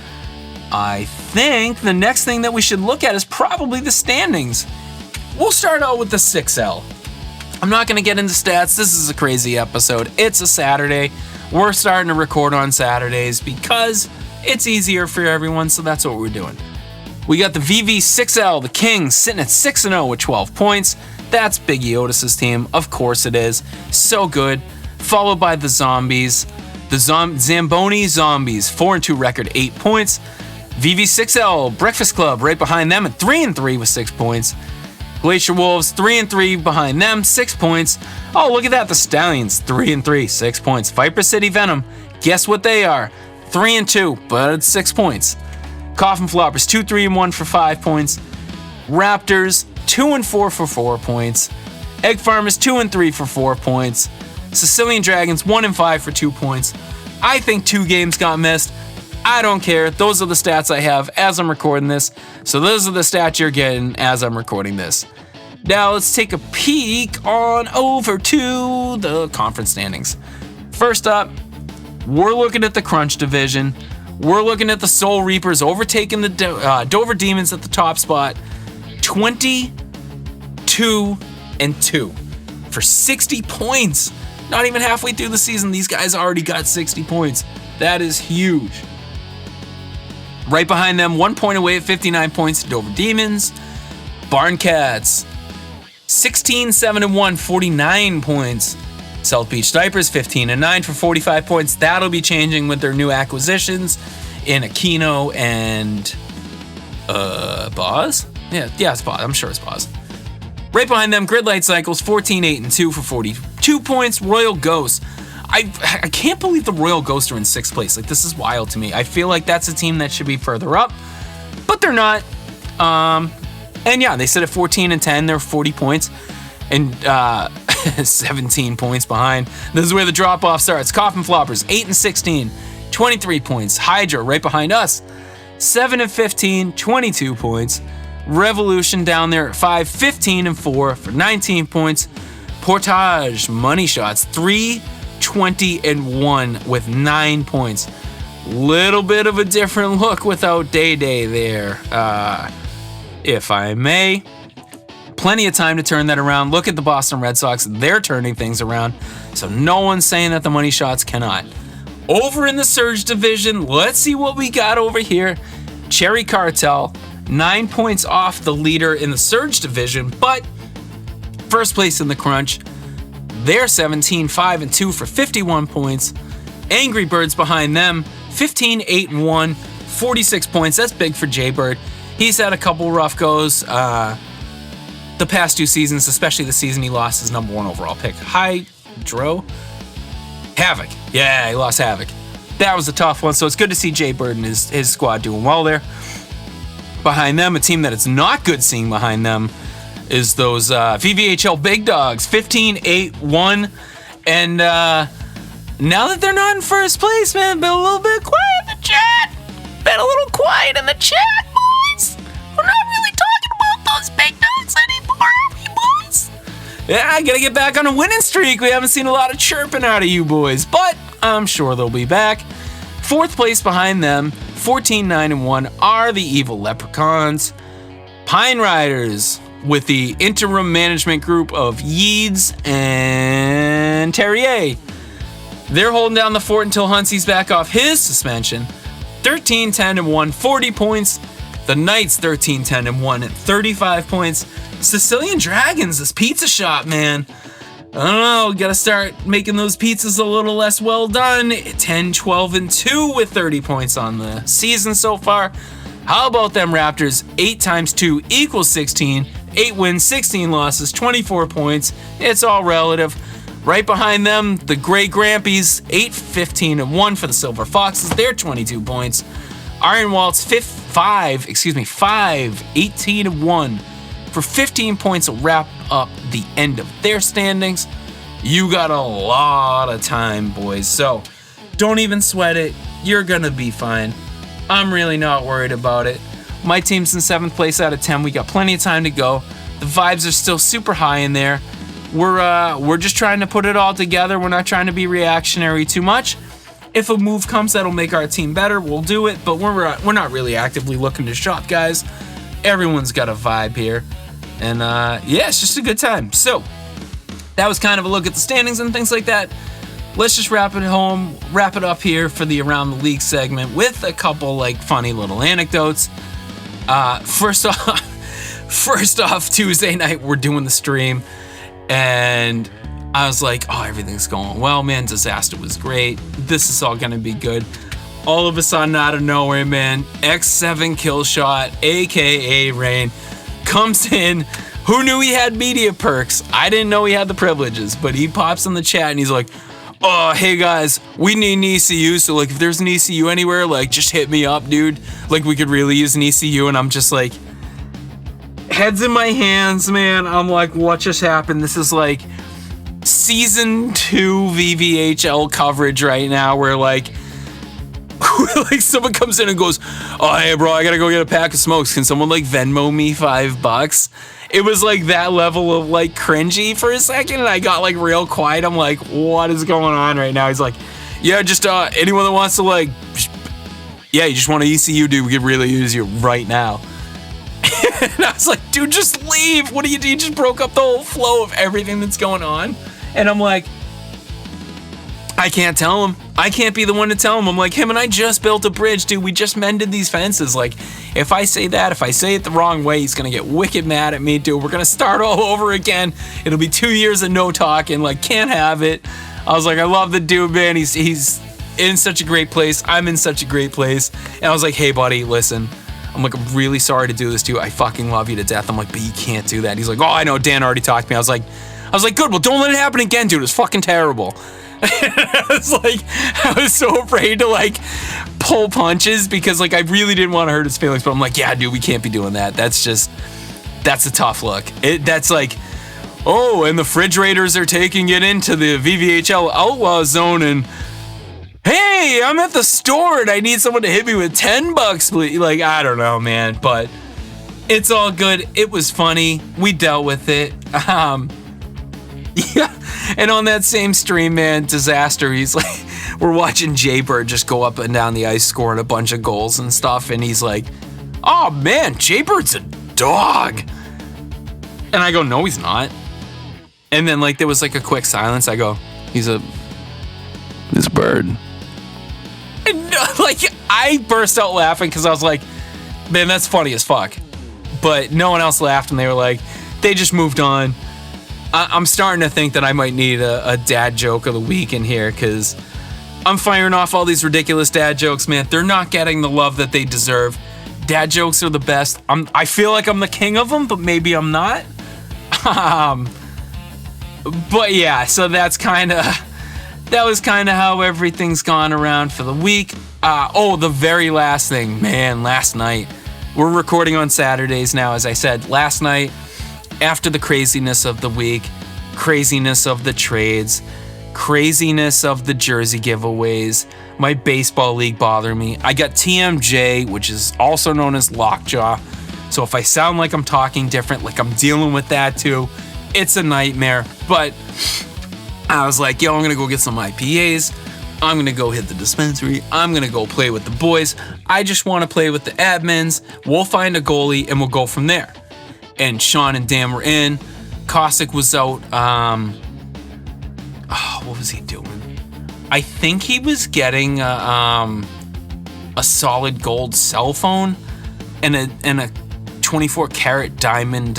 I think the next thing that we should look at is probably the standings. We'll start out with the 6L. I'm not going to get into stats. This is a crazy episode. It's a Saturday. We're starting to record on Saturdays because it's easier for everyone, so that's what we're doing. We got the V.V.H.L, the Kings, sitting at 6-0 with 12 points. That's Biggie Otis's team. Of course it is. So good. Followed by the Zombies. The Zamboni Zombies, 4-2 record, 8 points. V.V.H.L, Breakfast Club, right behind them at 3-3 with 6 points. Glacier Wolves, 3-3 behind them, 6 points. Oh, look at that. The Stallions, 3-3, 6 points. Viper City Venom, guess what they are? 3-2, but it's 6 points. Coffin Floppers, 2-3-1 for 5 points. Raptors, 2-4 for 4 points. Egg Farmers, 2-3 for 4 points. Sicilian Dragons, 1-5 for 2 points. I think 2 games got missed. I don't care. Those are the stats I have as I'm recording this. So those are the stats you're getting as I'm recording this. Now let's take a peek on over to the conference standings. First up, we're looking at the Crunch division. We're looking at the Soul Reapers overtaking the Dover Demons at the top spot. 22-2 for 60 points. Not even halfway through the season, these guys already got 60 points. That is huge. Right behind them, 1 point away at 59 points, Dover Demons. Barn Cats, 16-7-1, 49 points. South Beach Snipers, 15-9 for 45 points. That'll be changing with their new acquisitions in Aquino and Boz? Yeah, it's Boz. I'm sure it's Boz. Right behind them, Gridlight Cycles, 14-8-2 for 42 points. Royal Ghosts. I can't believe the Royal Ghosts are in 6th place. Like, this is wild to me. I feel like that's a team that should be further up, but they're not. And yeah, they sit at 14-10. They're 40 points and 17 points behind. This is where the drop-off starts. Coffin Floppers, 8-16, 23 points. Hydra, right behind us, 7-15, 22 points. Revolution down there at 5-15-4 for 19 points. Portage, Money Shots, 3-20-1 with 9 points. Little bit of a different look without Day Day there, if I may. Plenty of time to turn that around. Look at the Boston Red Sox. They're turning things around. So no one's saying that the Money Shots cannot. Over in the Surge division, let's see what we got over here. Cherry Cartel, 9 points off the leader in the Surge division, but first place in the Crunch. They're 17-5-2 for 51 points. Angry Birds behind them, 15-8-1, 46 points. That's big for Jaybird. He's had a couple rough goes the past 2 seasons, especially the season he lost his number 1 overall pick. Havoc. Yeah, he lost Havoc. That was a tough one, so it's good to see Jaybird and his squad doing well there. Behind them, a team that it's not good seeing behind them is those V.V.H.L Big Dogs, 15-8-1. And now that they're not in first place, man, been a little bit quiet in the chat. Been a little quiet in the chat, boys. We're not really talking about those Big Dogs anymore, are we, boys? Yeah, I gotta get back on a winning streak. We haven't seen a lot of chirping out of you boys, but I'm sure they'll be back. 4th place behind them, 14-9-1, are the Evil Leprechauns. Pine Riders with the interim management group of Yeeds and Terrier. They're holding down the fort until Huntsy's back off his suspension. 13-10-1, 40 points. The Knights, 13-10-1 at 35 points. Sicilian Dragons, this pizza shop, man. I don't know, gotta start making those pizzas a little less well done. 10-12-2 with 30 points on the season so far. How about them Raptors? 8 times 2 equals 16. 8 wins, 16 losses, 24 points. It's all relative. Right behind them, the Grey Grampies, 8-15-1 for the Silver Foxes. They're 22 points. Iron Waltz, 5-18-1 for 15 points to wrap up the end of their standings. You got a lot of time, boys. So don't even sweat it. You're gonna be fine. I'm really not worried about it. My team's in 7th place out of 10. We got plenty of time to go. The vibes are still super high in there. We're just trying to put it all together. We're not trying to be reactionary too much. If a move comes that'll make our team better, we'll do it. But we're not really actively looking to shop, guys. Everyone's got a vibe here. And yeah, it's just a good time. So that was kind of a look at the standings and things like that. Let's just wrap it up here for the Around the League segment with a couple like funny little anecdotes. First off, Tuesday night we're doing the stream, and I was like, oh, everything's going well, man. Disaster was great. This is all gonna be good. All of a sudden, out of nowhere, man, X7 kill shot, aka Rain, comes in. Who knew he had media perks? I didn't know he had the privileges, but he pops in the chat and he's like, oh, hey guys, we need an ECU, so like if there's an ECU anywhere, like just hit me up, dude. Like we could really use an ECU. And I'm just like, heads in my hands, man. I'm like, what just happened? This is like season 2 V.V.H.L coverage right now, where like like someone comes in and goes, oh, hey, bro, I got to go get a pack of smokes. Can someone like Venmo me $5? It was like that level of like cringy for a second. And I got like real quiet. I'm like, what is going on right now? He's like, yeah, just anyone that wants to like, you just want to ECU, dude, we could really use you right now. And I was like, dude, just leave. What do? You just broke up the whole flow of everything that's going on. And I'm like, I can't tell him. I can't be the one to tell him. I'm like, him and I just built a bridge, dude. We just mended these fences. Like, if I say it the wrong way, he's going to get wicked mad at me, dude. We're going to start all over again. It'll be 2 years of no talking. Like, can't have it. I was like, I love the dude, man. He's in such a great place. I'm in such a great place. And I was like, hey, buddy, listen. I'm like, I'm really sorry to do this to you. I fucking love you to death. I'm like, but you can't do that. He's like, oh, I know. Dan already talked to me. I was like, good. Well, don't let it happen again, dude. It's fucking terrible. I was so afraid to like pull punches because like I really didn't want to hurt his feelings, but I'm like, yeah, dude, we can't be doing that. That's a tough look. That's like, oh, and the refrigerators are taking it into the V.V.H.L outlaw zone, and hey, I'm at the store and I need someone to hit me with $10, please. Like, I don't know, man, but it's all good. It was funny. We dealt with it. Yeah, and on that same stream, man, disaster. He's like, we're watching Jaybird just go up and down the ice, scoring a bunch of goals and stuff, and he's like, oh man, Jaybird's a dog. And I go, no, he's not. And then like there was like a quick silence. I go, he's a bird. And like I burst out laughing because I was like, man, that's funny as fuck. But no one else laughed, and they were like, they just moved on. I'm starting to think that I might need a dad joke of the week in here because I'm firing off all these ridiculous dad jokes, man. They're not getting the love that they deserve. Dad jokes are the best. I feel like I'm the king of them, but maybe I'm not. But yeah, so that was kind of how everything's gone around for the week. The very last thing, man, last night. We're recording on Saturdays now, as I said. Last night, after the craziness of the week, craziness of the trades, craziness of the jersey giveaways, my baseball league bothered me. I got TMJ, which is also known as lockjaw. So if I sound like I'm talking different, like I'm dealing with that too, it's a nightmare. But I was like, yo, I'm going to go get some IPAs. I'm going to go hit the dispensary. I'm going to go play with the boys. I just want to play with the admins. We'll find a goalie and we'll go from there. And Sean and Dan were in. Cossack was out. What was he doing? I think he was getting a solid gold cell phone and a 24 karat diamond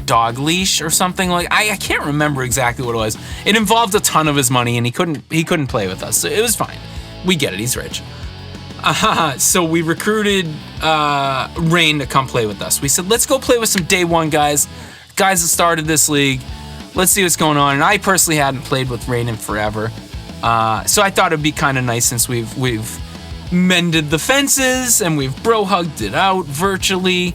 dog leash or something like. I can't remember exactly what it was. It involved a ton of his money, and he couldn't play with us. So it was fine. We get it. He's rich. So we recruited Rain to come play with us. We said, let's go play with some day one guys that started this league. Let's see what's going on. And I personally hadn't played with Rain in forever. So I thought it'd be kind of nice since we've mended the fences and we've bro hugged it out virtually.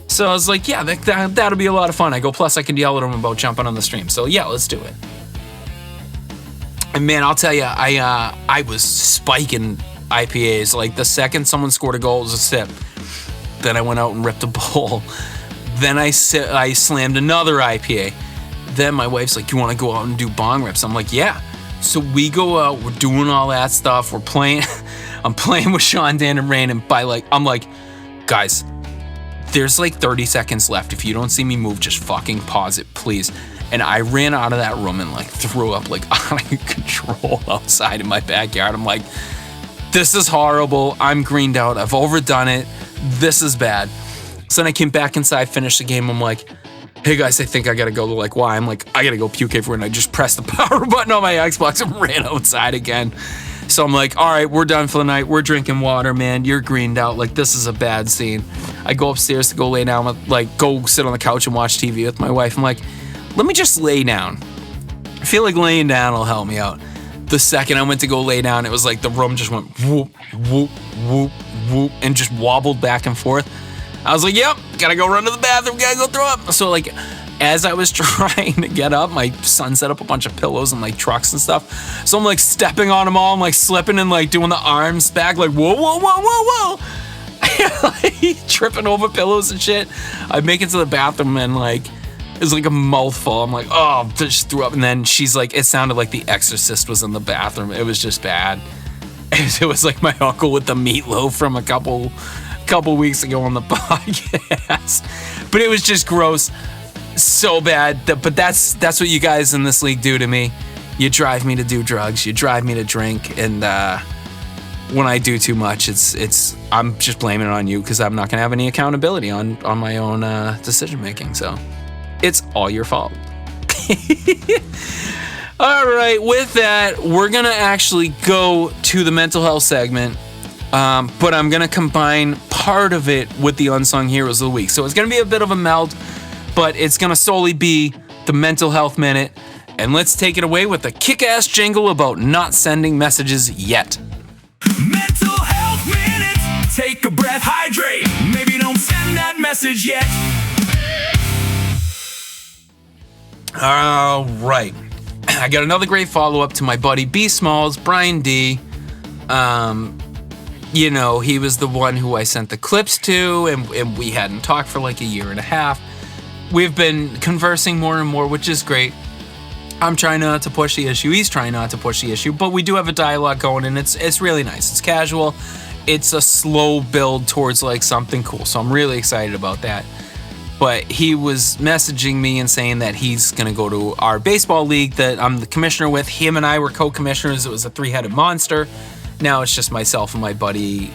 So I was like, yeah, that'll be a lot of fun. I go, plus I can yell at him about jumping on the stream. So yeah, let's do it. And man, I'll tell you, I was spiking IPAs. Like the second someone scored a goal, it was a sip. Then I went out and ripped a bowl. Then I slammed another IPA. Then my wife's like, you want to go out and do bong rips? I'm like, yeah. So we go out, we're doing all that stuff. We're playing, I'm playing with Sean, Dan, and Rain. And I'm like, guys, there's like 30 seconds left. If you don't see me move, just fucking pause it, please. And I ran out of that room and like threw up like out of control outside in my backyard. I'm like, this is horrible. I'm greened out. I've overdone it. This is bad. So then I came back inside, finished the game. I'm like, hey guys, I think I gotta go. They're like, why? I'm like, I gotta go puke everywhere. And I just pressed the power button on my Xbox and ran outside again. So I'm like, all right, we're done for the night. We're drinking water, man. You're greened out. Like, this is a bad scene. I go upstairs to go lay down, like go sit on the couch and watch TV with my wife. I'm like, let me just lay down. I feel like laying down will help me out. The second I went to go lay down, it was like the room just went whoop, whoop, whoop, whoop, and just wobbled back and forth. I was like, yep, gotta go run to the bathroom, gotta go throw up. So like, as I was trying to get up, my son set up a bunch of pillows and like trucks and stuff. So I'm like stepping on them all. I'm like slipping and like doing the arms back, like whoa, whoa, whoa, whoa, whoa. Like, tripping over pillows and shit. I make it to the bathroom and like it was like a mouthful. I'm like, oh, just threw up. And then she's like, it sounded like The Exorcist was in the bathroom. It was just bad. It was like my uncle with the meatloaf from a couple weeks ago on the podcast. But it was just gross. So bad. But that's what you guys in this league do to me. You drive me to do drugs. You drive me to drink. And when I do too much, I'm just blaming it on you because I'm not going to have any accountability on my own decision making. So it's all your fault. All right, with that, we're going to actually go to the mental health segment, but I'm going to combine part of it with the Unsung Heroes of the Week. So it's going to be a bit of a meld, but it's going to solely be the mental health minute. And let's take it away with a kick-ass jingle about not sending messages yet. Mental health minute. Take a breath, hydrate. Maybe don't send that message yet. All right. I got another great follow-up to my buddy B Smalls, Brian D. You know, he was the one who I sent the clips to, and we hadn't talked for like a year and a half. We've been conversing more and more, which is great. I'm trying not to push the issue. He's trying not to push the issue, but we do have a dialogue going, and it's really nice. It's casual. It's a slow build towards like something cool, so I'm really excited about that. But he was messaging me and saying that he's going to go to our baseball league that I'm the commissioner with. Him and I were co-commissioners. It was a 3-headed monster. Now it's just myself and my buddy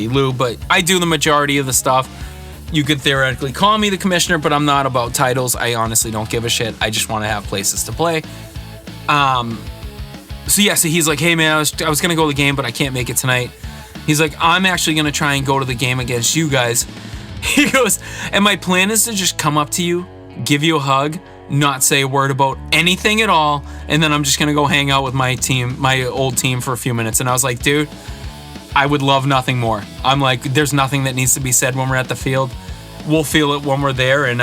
Lou, but I do the majority of the stuff. You could theoretically call me the commissioner, but I'm not about titles. I honestly don't give a shit. I just want to have places to play. So he's like, hey man, I was going to go to the game, but I can't make it tonight. He's like, I'm actually going to try and go to the game against you guys. He goes, and my plan is to just come up to you, give you a hug, not say a word about anything at all, and then I'm just going to go hang out with my team, my old team for a few minutes. And I was like, dude, I would love nothing more. I'm like, there's nothing that needs to be said when we're at the field. We'll feel it when we're there, and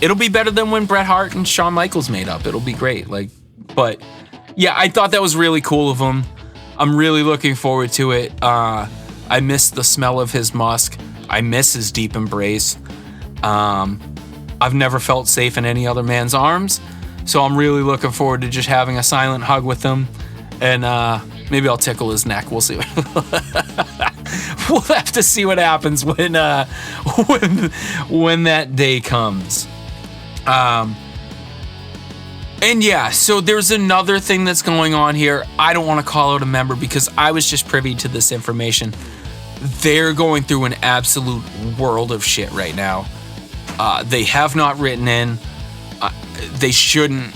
it'll be better than when Bret Hart and Shawn Michaels made up. It'll be great. But yeah, I thought that was really cool of him. I'm really looking forward to it. I miss the smell of his musk. I miss his deep embrace. I've never felt safe in any other man's arms, so I'm really looking forward to just having a silent hug with him, and maybe I'll tickle his neck. We'll see. We'll have to see what happens when that day comes. And yeah, so there's another thing that's going on here. I don't want to call out a member because I was just privy to this information. They're going through an absolute world of shit right now. They have not written in. They shouldn't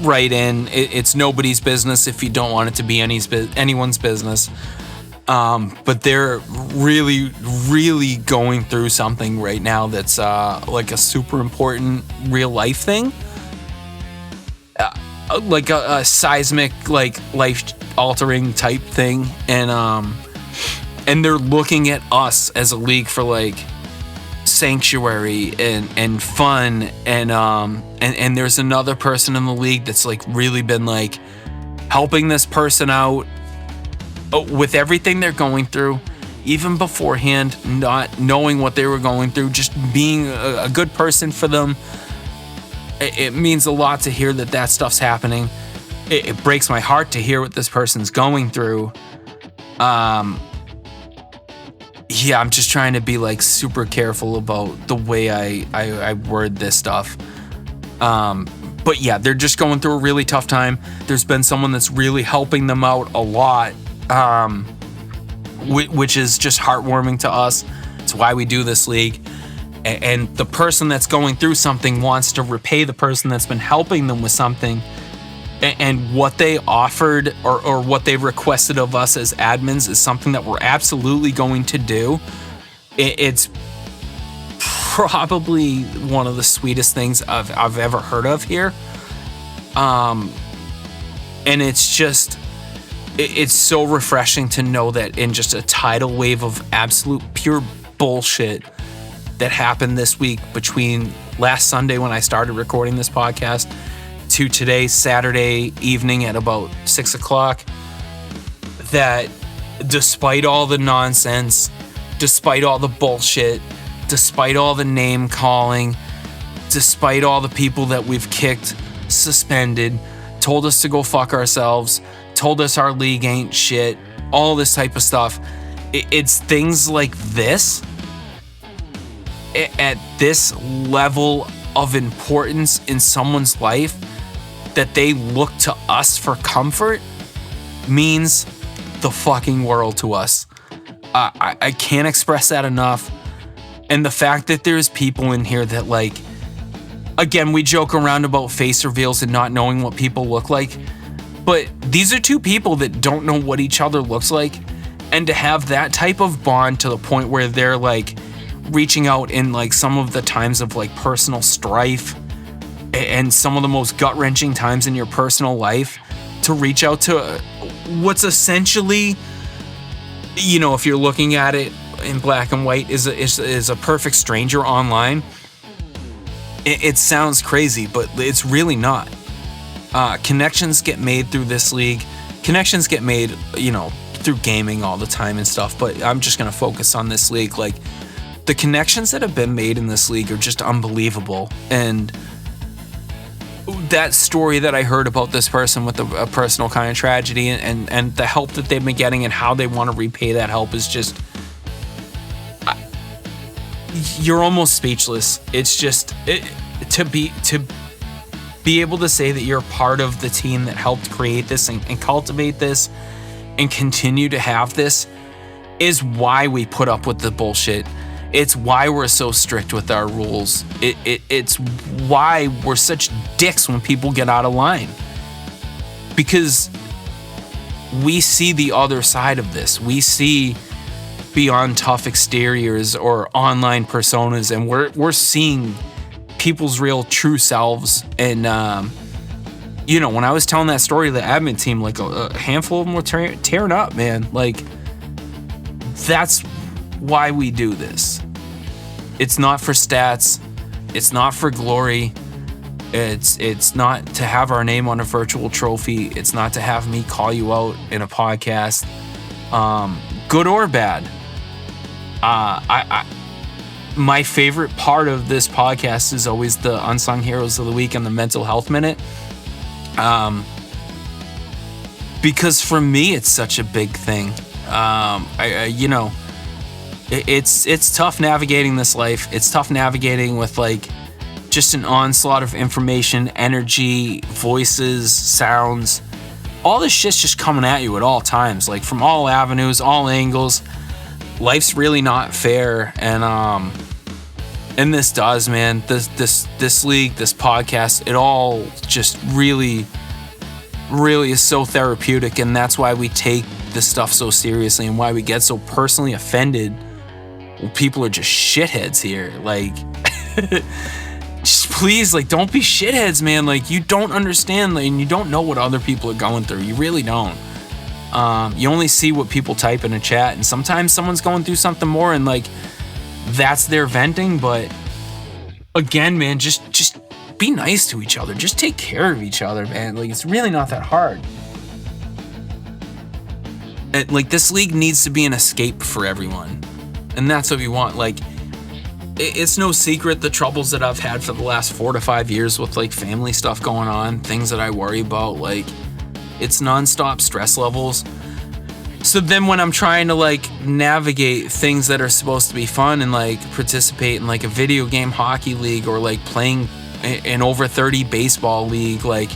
write in. It's nobody's business if you don't want it to be anyone's business. But they're really, really going through something right now that's like a super important real life thing. Like a seismic, like life-altering type thing. And they're looking at us as a league for like sanctuary and fun, and there's another person in the league that's like really been like helping this person out with everything they're going through, even beforehand, not knowing what they were going through, just being a good person for them. It means a lot to hear that stuff's happening. It breaks my heart to hear what this person's going through. Yeah, I'm just trying to be like super careful about the way I word this stuff. But yeah, they're just going through a really tough time. There's been someone that's really helping them out a lot, which is just heartwarming to us. It's why we do this league. And the person that's going through something wants to repay the person that's been helping them with something. And what they offered or what they requested of us as admins is something that we're absolutely going to do. It's probably one of the sweetest things I've ever heard of here. And it's just, it's so refreshing to know that in just a tidal wave of absolute pure bullshit, that happened this week between last Sunday when I started recording this podcast to today, Saturday evening at about 6 o'clock, that despite all the nonsense, despite all the bullshit, despite all the name calling, despite all the people that we've kicked, suspended, told us to go fuck ourselves, told us our league ain't shit, all this type of stuff, it's things like this at this level of importance in someone's life that they look to us for comfort means the fucking world to us. I can't express that enough. And the fact that there's people in here that, like, again, we joke around about face reveals and not knowing what people look like, but these are two people that don't know what each other looks like, and to have that type of bond to the point where they're like reaching out in like some of the times of like personal strife and some of the most gut-wrenching times in your personal life, to reach out to what's essentially, you know, if you're looking at it in black and white, is a perfect stranger online. It sounds crazy, but it's really not. Connections get made through this league. Connections get made, you know, through gaming all the time and stuff, but I'm just going to focus on this league. Like, the connections that have been made in this league are just unbelievable. And that story that I heard about this person with a personal kind of tragedy and the help that they've been getting and how they want to repay that help is just, you're almost speechless. It's just to be able to say that you're part of the team that helped create this and cultivate this and continue to have this is why we put up with the bullshit. It's why we're so strict with our rules. It's why we're such dicks when people get out of line. Because we see the other side of this. We see beyond tough exteriors or online personas, and we're seeing people's real true selves. And you know, when I was telling that story to the admin team, like a handful of them were tearing up, man. Like, that's why we do this. It's not for stats. It's not for glory. It's not to have our name on a virtual trophy. It's not to have me call you out in a podcast, good or bad. My favorite part of this podcast is always the Unsung Heroes of the Week and the Mental Health Minute. Because for me, it's such a big thing. You know, it's tough navigating this life. It's tough navigating with like just an onslaught of information, energy, voices, sounds. All this shit's just coming at you at all times, like from all avenues, all angles. Life's really not fair, and this does, man. This league, this podcast, it all just really is so therapeutic, and that's why we take this stuff so seriously and why we get so personally offended when people are just shitheads here. Like, just please, like, don't be shitheads, man. Like, you don't understand, like, and you don't know what other people are going through. You really don't. You only see what people type in a chat, and sometimes someone's going through something more, and like, that's their venting. But again, man, just be nice to each other. Just take care of each other, man. Like, it's really not that hard. Like, this league needs to be an escape for everyone, and that's what we want. Like, it's no secret the troubles that I've had for the last 4 to 5 years with like family stuff going on, things that I worry about. Like, it's nonstop stress levels. So then when I'm trying to like navigate things that are supposed to be fun and like participate in like a video game hockey league or like playing an over 30 baseball league, like,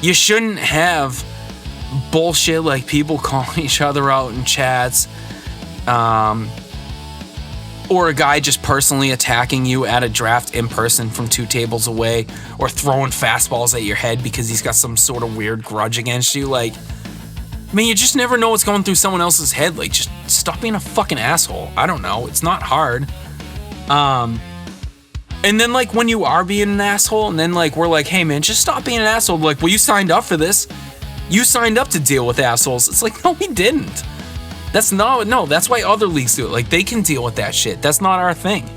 you shouldn't have bullshit like people calling each other out in chats, or a guy just personally attacking you at a draft in person from 2 tables away, or throwing fastballs at your head because he's got some sort of weird grudge against you. Like, I mean, you just never know what's going through someone else's head. Like, just stop being a fucking asshole. I don't know. It's not hard. And then, like, when you are being an asshole, and then, like, we're like, hey, man, just stop being an asshole. Like, well, you signed up for this. You signed up to deal with assholes. It's like, no, we didn't. That's why other leagues do it. Like, they can deal with that shit. That's not our thing.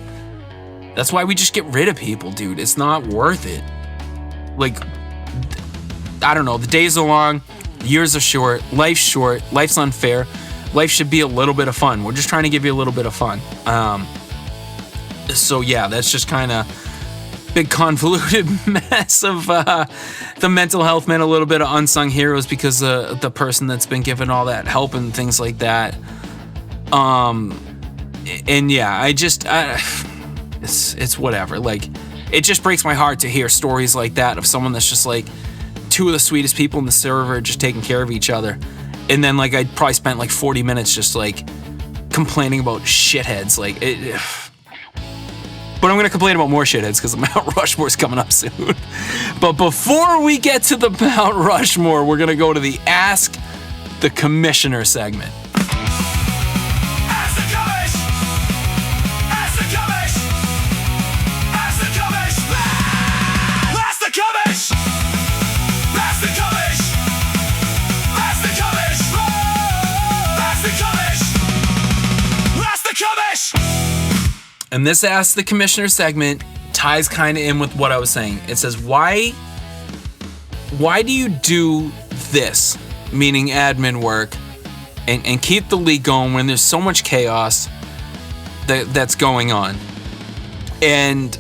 That's why we just get rid of people, dude. It's not worth it. Like, I don't know. The days are long. Years are short. Life's unfair. Life should be a little bit of fun. We're just trying to give you a little bit of fun. So yeah, that's just kind of big convoluted mess of the mental health, man. A little bit of unsung heroes because the person that's been given all that help and things like that. And yeah, it's whatever. Like, it just breaks my heart to hear stories like that of someone that's just like two of the sweetest people in the server just taking care of each other. And then, like, I probably spent like 40 minutes just like complaining about shitheads. Like, but I'm gonna complain about more shitheads because the Mount Rushmore's coming up soon. But before we get to the Mount Rushmore, we're gonna go to the Ask the Commissioner segment. Ask the commish! Ask the commish! Ask the commish! Ask the commish! Ask the commish! Ask the commish! Ask the commish! Ask the commish! And this Ask the Commissioner segment ties kind of in with what I was saying. It says, why do you do this, meaning admin work, and keep the league going when there's so much chaos that's going on? And,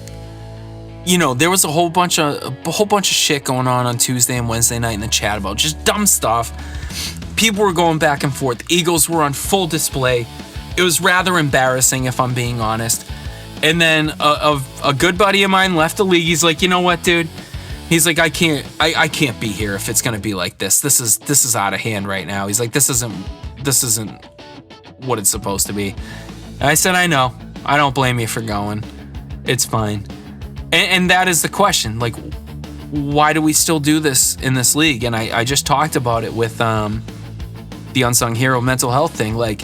you know, there was a whole bunch of shit going on Tuesday and Wednesday night in the chat about just dumb stuff. People were going back and forth. Egos were on full display. It was rather embarrassing, if I'm being honest. And then a good buddy of mine left the league. He's like, you know what, dude? He's like, I can't be here if it's gonna be like this. This is out of hand right now. He's like, this isn't what it's supposed to be. And I said, I know. I don't blame you for going. It's fine. And that is the question. Like, why do we still do this in this league? And I just talked about it with the Unsung Hero mental health thing. Like,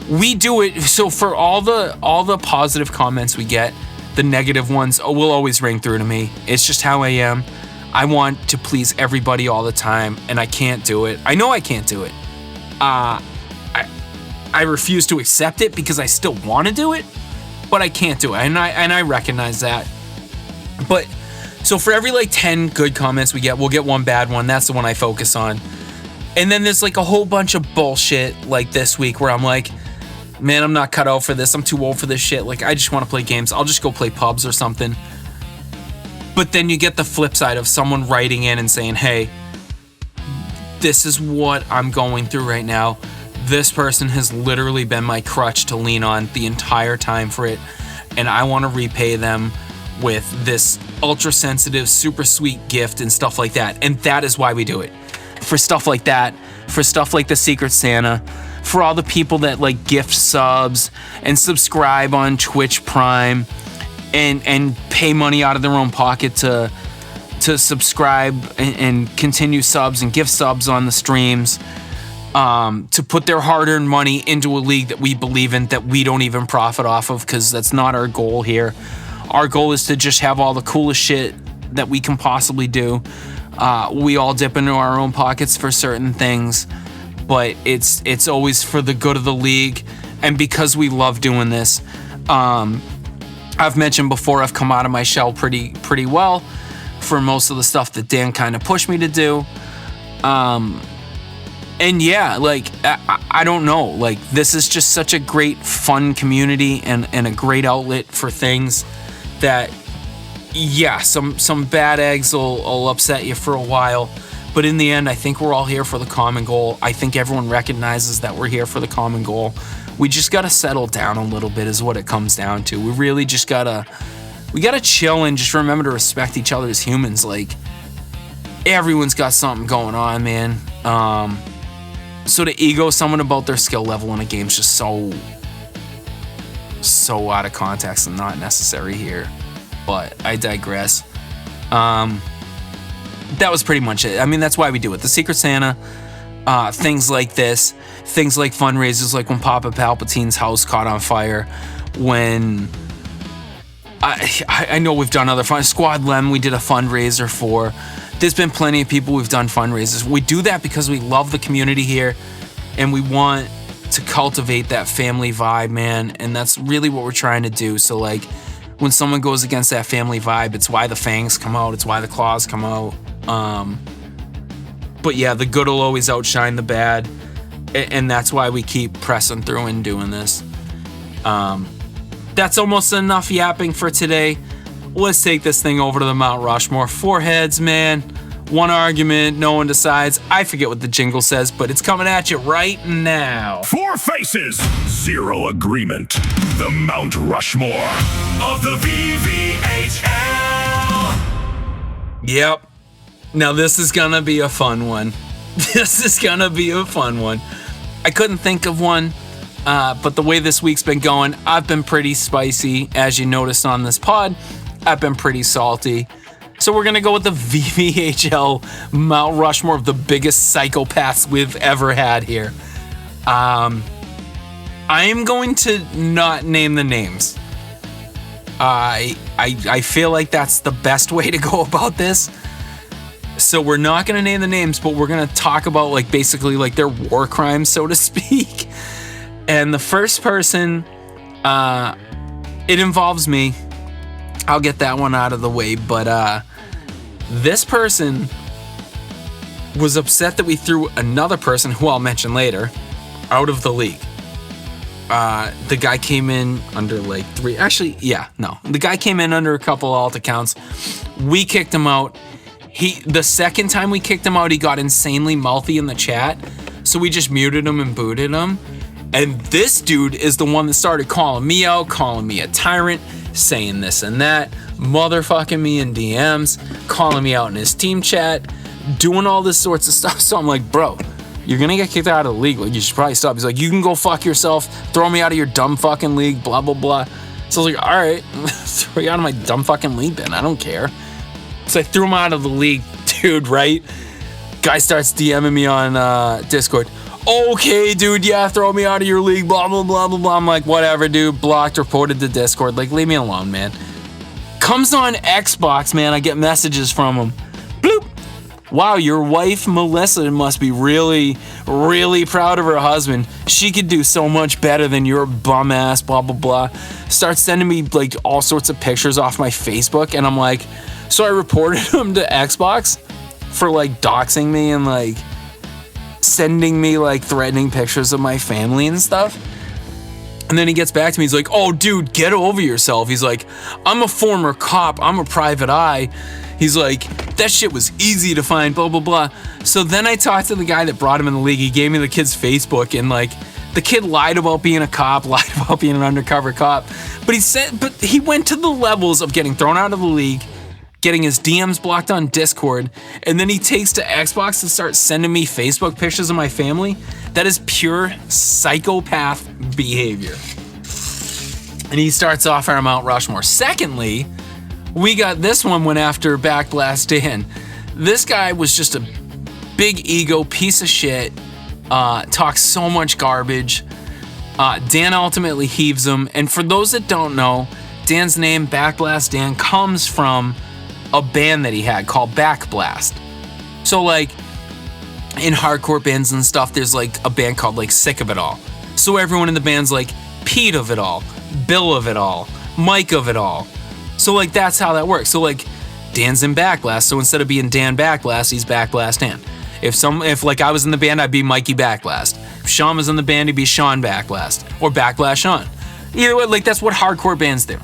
we do it so for all the positive comments we get, the negative ones will always ring through to me. It's just how I am. I want to please everybody all the time, and I can't do it. I know I can't do it. I refuse to accept it because I still want to do it, but I can't do it, and I recognize that. But so for every like 10 good comments we get, we'll get one bad one. That's the one I focus on. And then there's like a whole bunch of bullshit like this week where I'm like, man, I'm not cut out for this. I'm too old for this shit. Like, I just want to play games. I'll just go play pubs or something. But then you get the flip side of someone writing in and saying, hey, this is what I'm going through right now. This person has literally been my crutch to lean on the entire time for it. And I want to repay them with this ultra sensitive, super sweet gift and stuff like that. And that is why we do it. For stuff like that, for stuff like the Secret Santa, for all the people that like gift subs and subscribe on Twitch Prime and pay money out of their own pocket to subscribe and continue subs and gift subs on the streams, to put their hard-earned money into a league that we believe in, that we don't even profit off of, because that's not our goal here. Our goal is to just have all the coolest shit that we can possibly do. We all dip into our own pockets for certain things, but it's always for the good of the league, and because we love doing this. I've mentioned before, I've come out of my shell pretty well for most of the stuff that Dan kind of pushed me to do. And yeah, like, I don't know, like, this is just such a great fun community and a great outlet for things that, yeah, some bad eggs will upset you for a while. But in the end, I think we're all here for the common goal. I think everyone recognizes that we're here for the common goal. We just gotta settle down a little bit is what it comes down to. We really just gotta chill and just remember to respect each other as humans. Like, everyone's got something going on, man. So to ego someone about their skill level in a game is just so out of context and not necessary here. But I digress. That was pretty much it. I mean, that's why we do it. The Secret Santa, things like this, things like fundraisers, like when Papa Palpatine's house caught on fire, when I know we've done other Squad Lem we did a fundraiser for. There's been plenty of people we've done fundraisers. We do that because we love the community here, and we want to cultivate that family vibe, man. And that's really what we're trying to do. So like when someone goes against that family vibe, it's why the fangs come out. It's why the claws come out. But yeah, the good will always outshine the bad. And that's why we keep pressing through and doing this. That's almost enough yapping for today. Let's take this thing over to the Mount Rushmore. 4 heads, man. 1 argument, no one decides. I forget what the jingle says, but it's coming at you right now. 4 faces, 0 agreement. The Mount Rushmore of the V.V.H.L. Yep. Now this is gonna be a fun one. I couldn't think of one, but the way this week's been going, I've been pretty spicy. As you noticed on this pod, I've been pretty salty. So we're gonna go with the V.V.H.L. Mount Rushmore of the biggest psychopaths we've ever had here. I am going to not name the names. I feel like that's the best way to go about this. So we're not gonna name the names, but we're gonna talk about like basically like their war crimes, so to speak. And the first person, it involves me. I'll get that one out of the way, but this person was upset that we threw another person, who I'll mention later, out of the league. The guy came in under like 3, the guy came in under a couple alt accounts. We kicked him out. The second time we kicked him out, he got insanely mouthy in the chat, so we just muted him and booted him. And this dude is the one that started calling me out, calling me a tyrant, saying this and that, motherfucking me in DMs, calling me out in his team chat, doing all this sorts of stuff. So I'm like, bro, you're gonna get kicked out of the league. Like, you should probably stop. He's like, you can go fuck yourself. Throw me out of your dumb fucking league, blah, blah, blah. So I was like, all right, throw you out of my dumb fucking league then. I don't care. So I threw him out of the league, dude, right? Guy starts DMing me on Discord. Okay, dude, yeah, throw me out of your league, blah, blah, blah, blah, blah. I'm like, whatever, dude. Blocked, reported to Discord. Like, leave me alone, man. Comes on Xbox, man. I get messages from him. Bloop. Wow, your wife, Melissa, must be really, really proud of her husband. She could do so much better than your bum ass, blah, blah, blah. Starts sending me, like, all sorts of pictures off my Facebook, and I'm like, so I reported him to Xbox for, like, doxing me and, like, sending me like threatening pictures of my family and stuff. And then he gets back to me, he's like, oh dude, get over yourself. He's like, I'm a former cop, I'm a private eye. He's like, that shit was easy to find, blah blah blah. So then I talked to the guy that brought him in the league. He gave me the kid's Facebook, and like the kid lied about being a cop, lied about being an undercover cop, but he went to the levels of getting thrown out of the league, getting his DMs blocked on Discord, and then he takes to Xbox to start sending me Facebook pictures of my family. That is pure psychopath behavior. And he starts off our Mount Rushmore. Secondly, we got this one went after Backblast Dan. This guy was just a big ego piece of shit, talks so much garbage. Dan ultimately heaves him. And for those that don't know, Dan's name, Backblast Dan, comes from a band that he had called Backblast. So like in hardcore bands and stuff, there's like a band called like Sick of It All. So everyone in the band's like Pete of It All, Bill of It All, Mike of It All. So like that's how that works. So like Dan's in Backblast, so instead of being Dan Backblast, he's Backblast Dan. If like I was in the band, I'd be Mikey Backblast. If Sean was in the band, he'd be Sean Backblast or Backblast Sean. Either way, like that's what hardcore bands do.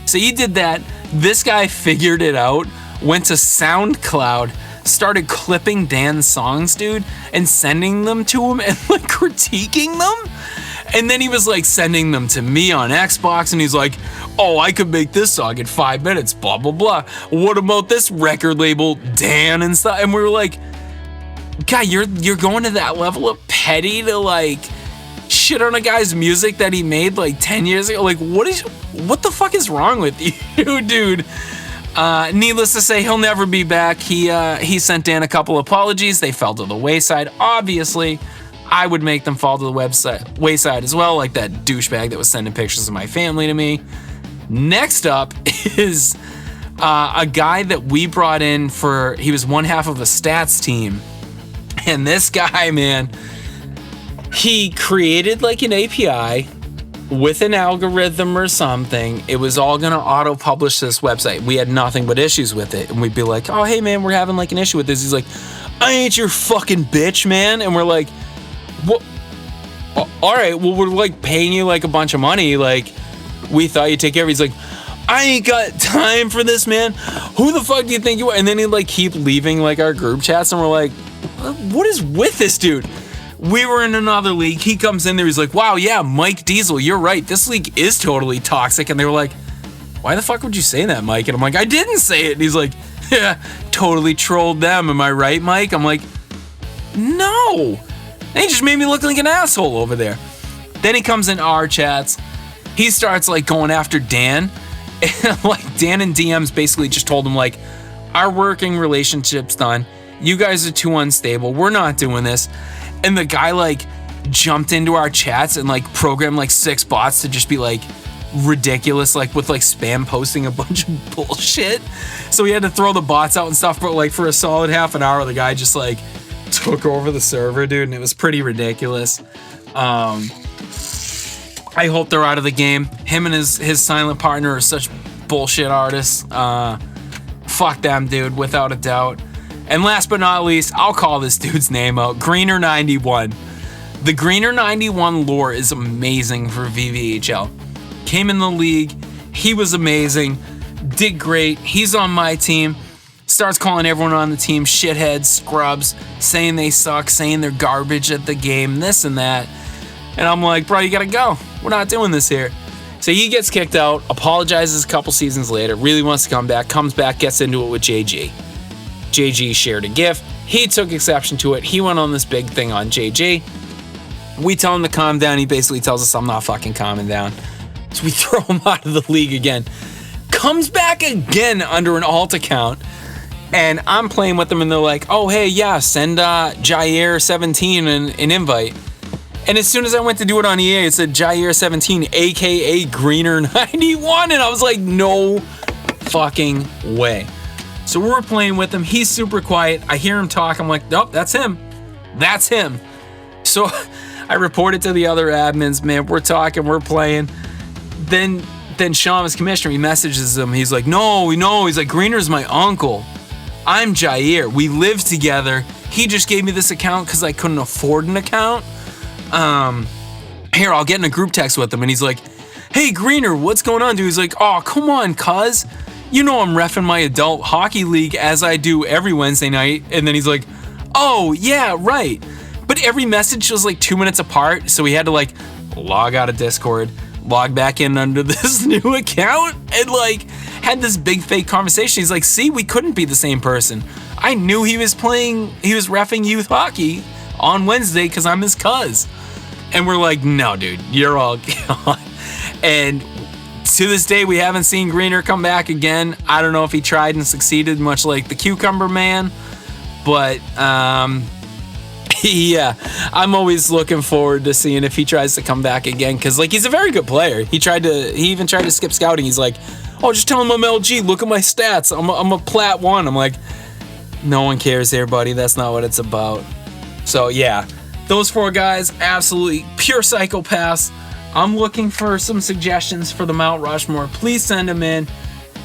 So he did that. This guy figured it out, went to SoundCloud, started clipping Dan's songs, dude, and sending them to him and like critiquing them. And then he was like sending them to me on Xbox, and he's like, oh, I could make this song in 5 minutes, blah, blah, blah. What about this record label, Dan and stuff? And we were like, guy, you're going to that level of petty to like shit on a guy's music that he made like 10 years ago? Like, what the fuck is wrong with you, dude? Needless to say, he'll never be back. He sent Dan a couple apologies. They fell to the wayside. Obviously, I would make them fall to the wayside as well, like that douchebag that was sending pictures of my family to me. Next up is a guy that we brought in he was one half of a stats team. And this guy, man, he created like an API with an algorithm or something. It was all gonna auto-publish this website. We had nothing but issues with it. And we'd be like, oh, hey man, we're having like an issue with this. He's like, I ain't your fucking bitch, man. And we're like, what? All right, well, we're like paying you like a bunch of money. Like, we thought you'd take care of it. He's like, I ain't got time for this, man. Who the fuck do you think you are? And then he'd like keep leaving like our group chats, and we're like, what is with this dude? We were in another league. He comes in there. He's like, wow, yeah, Mike Diesel, you're right. This league is totally toxic. And they were like, why the fuck would you say that, Mike? And I'm like, I didn't say it. And he's like, yeah, totally trolled them. Am I right, Mike? I'm like, no. And he just made me look like an asshole over there. Then he comes in our chats. He starts like going after Dan. And like Dan and DMs basically just told him like, our working relationship's done. You guys are too unstable. We're not doing this. And the guy like jumped into our chats and like programmed like 6 bots to just be like ridiculous, like with like spam posting a bunch of bullshit. So we had to throw the bots out and stuff, but like for a solid half an hour, the guy just like took over the server, dude, and it was pretty ridiculous. I hope they're out of the game. Him and his silent partner are such bullshit artists. Fuck them, dude, without a doubt. And last but not least, I'll call this dude's name out, Greener91. The Greener91 lore is amazing for V.V.H.L. Came in the league, he was amazing, did great. He's on my team. Starts calling everyone on the team shitheads, scrubs, saying they suck, saying they're garbage at the game, this and that. And I'm like, bro, you gotta go. We're not doing this here. So he gets kicked out, apologizes a couple seasons later, really wants to come back, comes back, gets into it with JG. JG shared a GIF. He took exception to it. He went on this big thing on JG. We tell him to calm down. He basically tells us I'm not fucking calming down. So we throw him out of the league again. Comes back again under an alt account. And I'm playing with them and they're like, oh, hey, yeah, send Jair17 an invite. And as soon as I went to do it on EA, it said Jair17, aka Greener91. And I was like, no fucking way. So we're playing with him. He's super quiet. I hear him talk. I'm like, nope, that's him. That's him. So I reported to the other admins, man, we're talking, we're playing. Then Sean, his commissioner, he messages him. He's like, no. He's like, Greener's my uncle. I'm Jair. We live together. He just gave me this account because I couldn't afford an account. Here, I'll get in a group text with him. And he's like, hey, Greener, what's going on, dude? He's like, oh, come on, cuz. You know I'm reffing my adult hockey league as I do every Wednesday night. And then he's like, oh, yeah, right. But every message was like 2 minutes apart. So we had to like log out of Discord, log back in under this new account, and like had this big fake conversation. He's like, see, we couldn't be the same person. I knew he was reffing youth hockey on Wednesday because I'm his cuz. And we're like, no, dude, you're all gone. And to this day, we haven't seen Greener come back again. I don't know if he tried and succeeded, much like the Cucumber Man. But, yeah, I'm always looking forward to seeing if he tries to come back again. Because, like, he's a very good player. He even tried to skip scouting. He's like, oh, just tell him I'm LG. Look at my stats. I'm a Plat 1. I'm like, no one cares here, buddy. That's not what it's about. So, yeah, those 4 guys, absolutely pure psychopaths. I'm looking for some suggestions for the Mount Rushmore. Please send them in.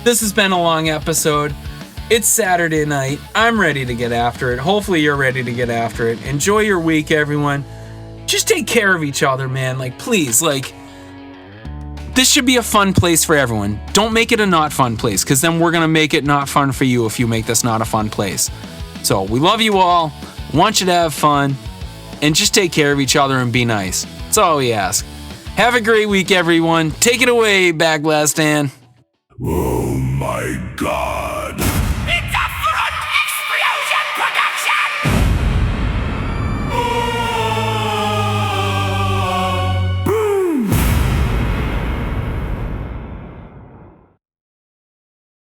This has been a long episode. It's Saturday night. I'm ready to get after it. Hopefully you're ready to get after it. Enjoy your week, everyone. Just take care of each other, man. Like, please, like, this should be a fun place for everyone. Don't make it a not fun place, because then we're going to make it not fun for you if you make this not a fun place. So we love you all. Want you to have fun. And just take care of each other and be nice. That's all we ask. Have a great week, everyone. Take it away, Backblast Dan. Oh my God.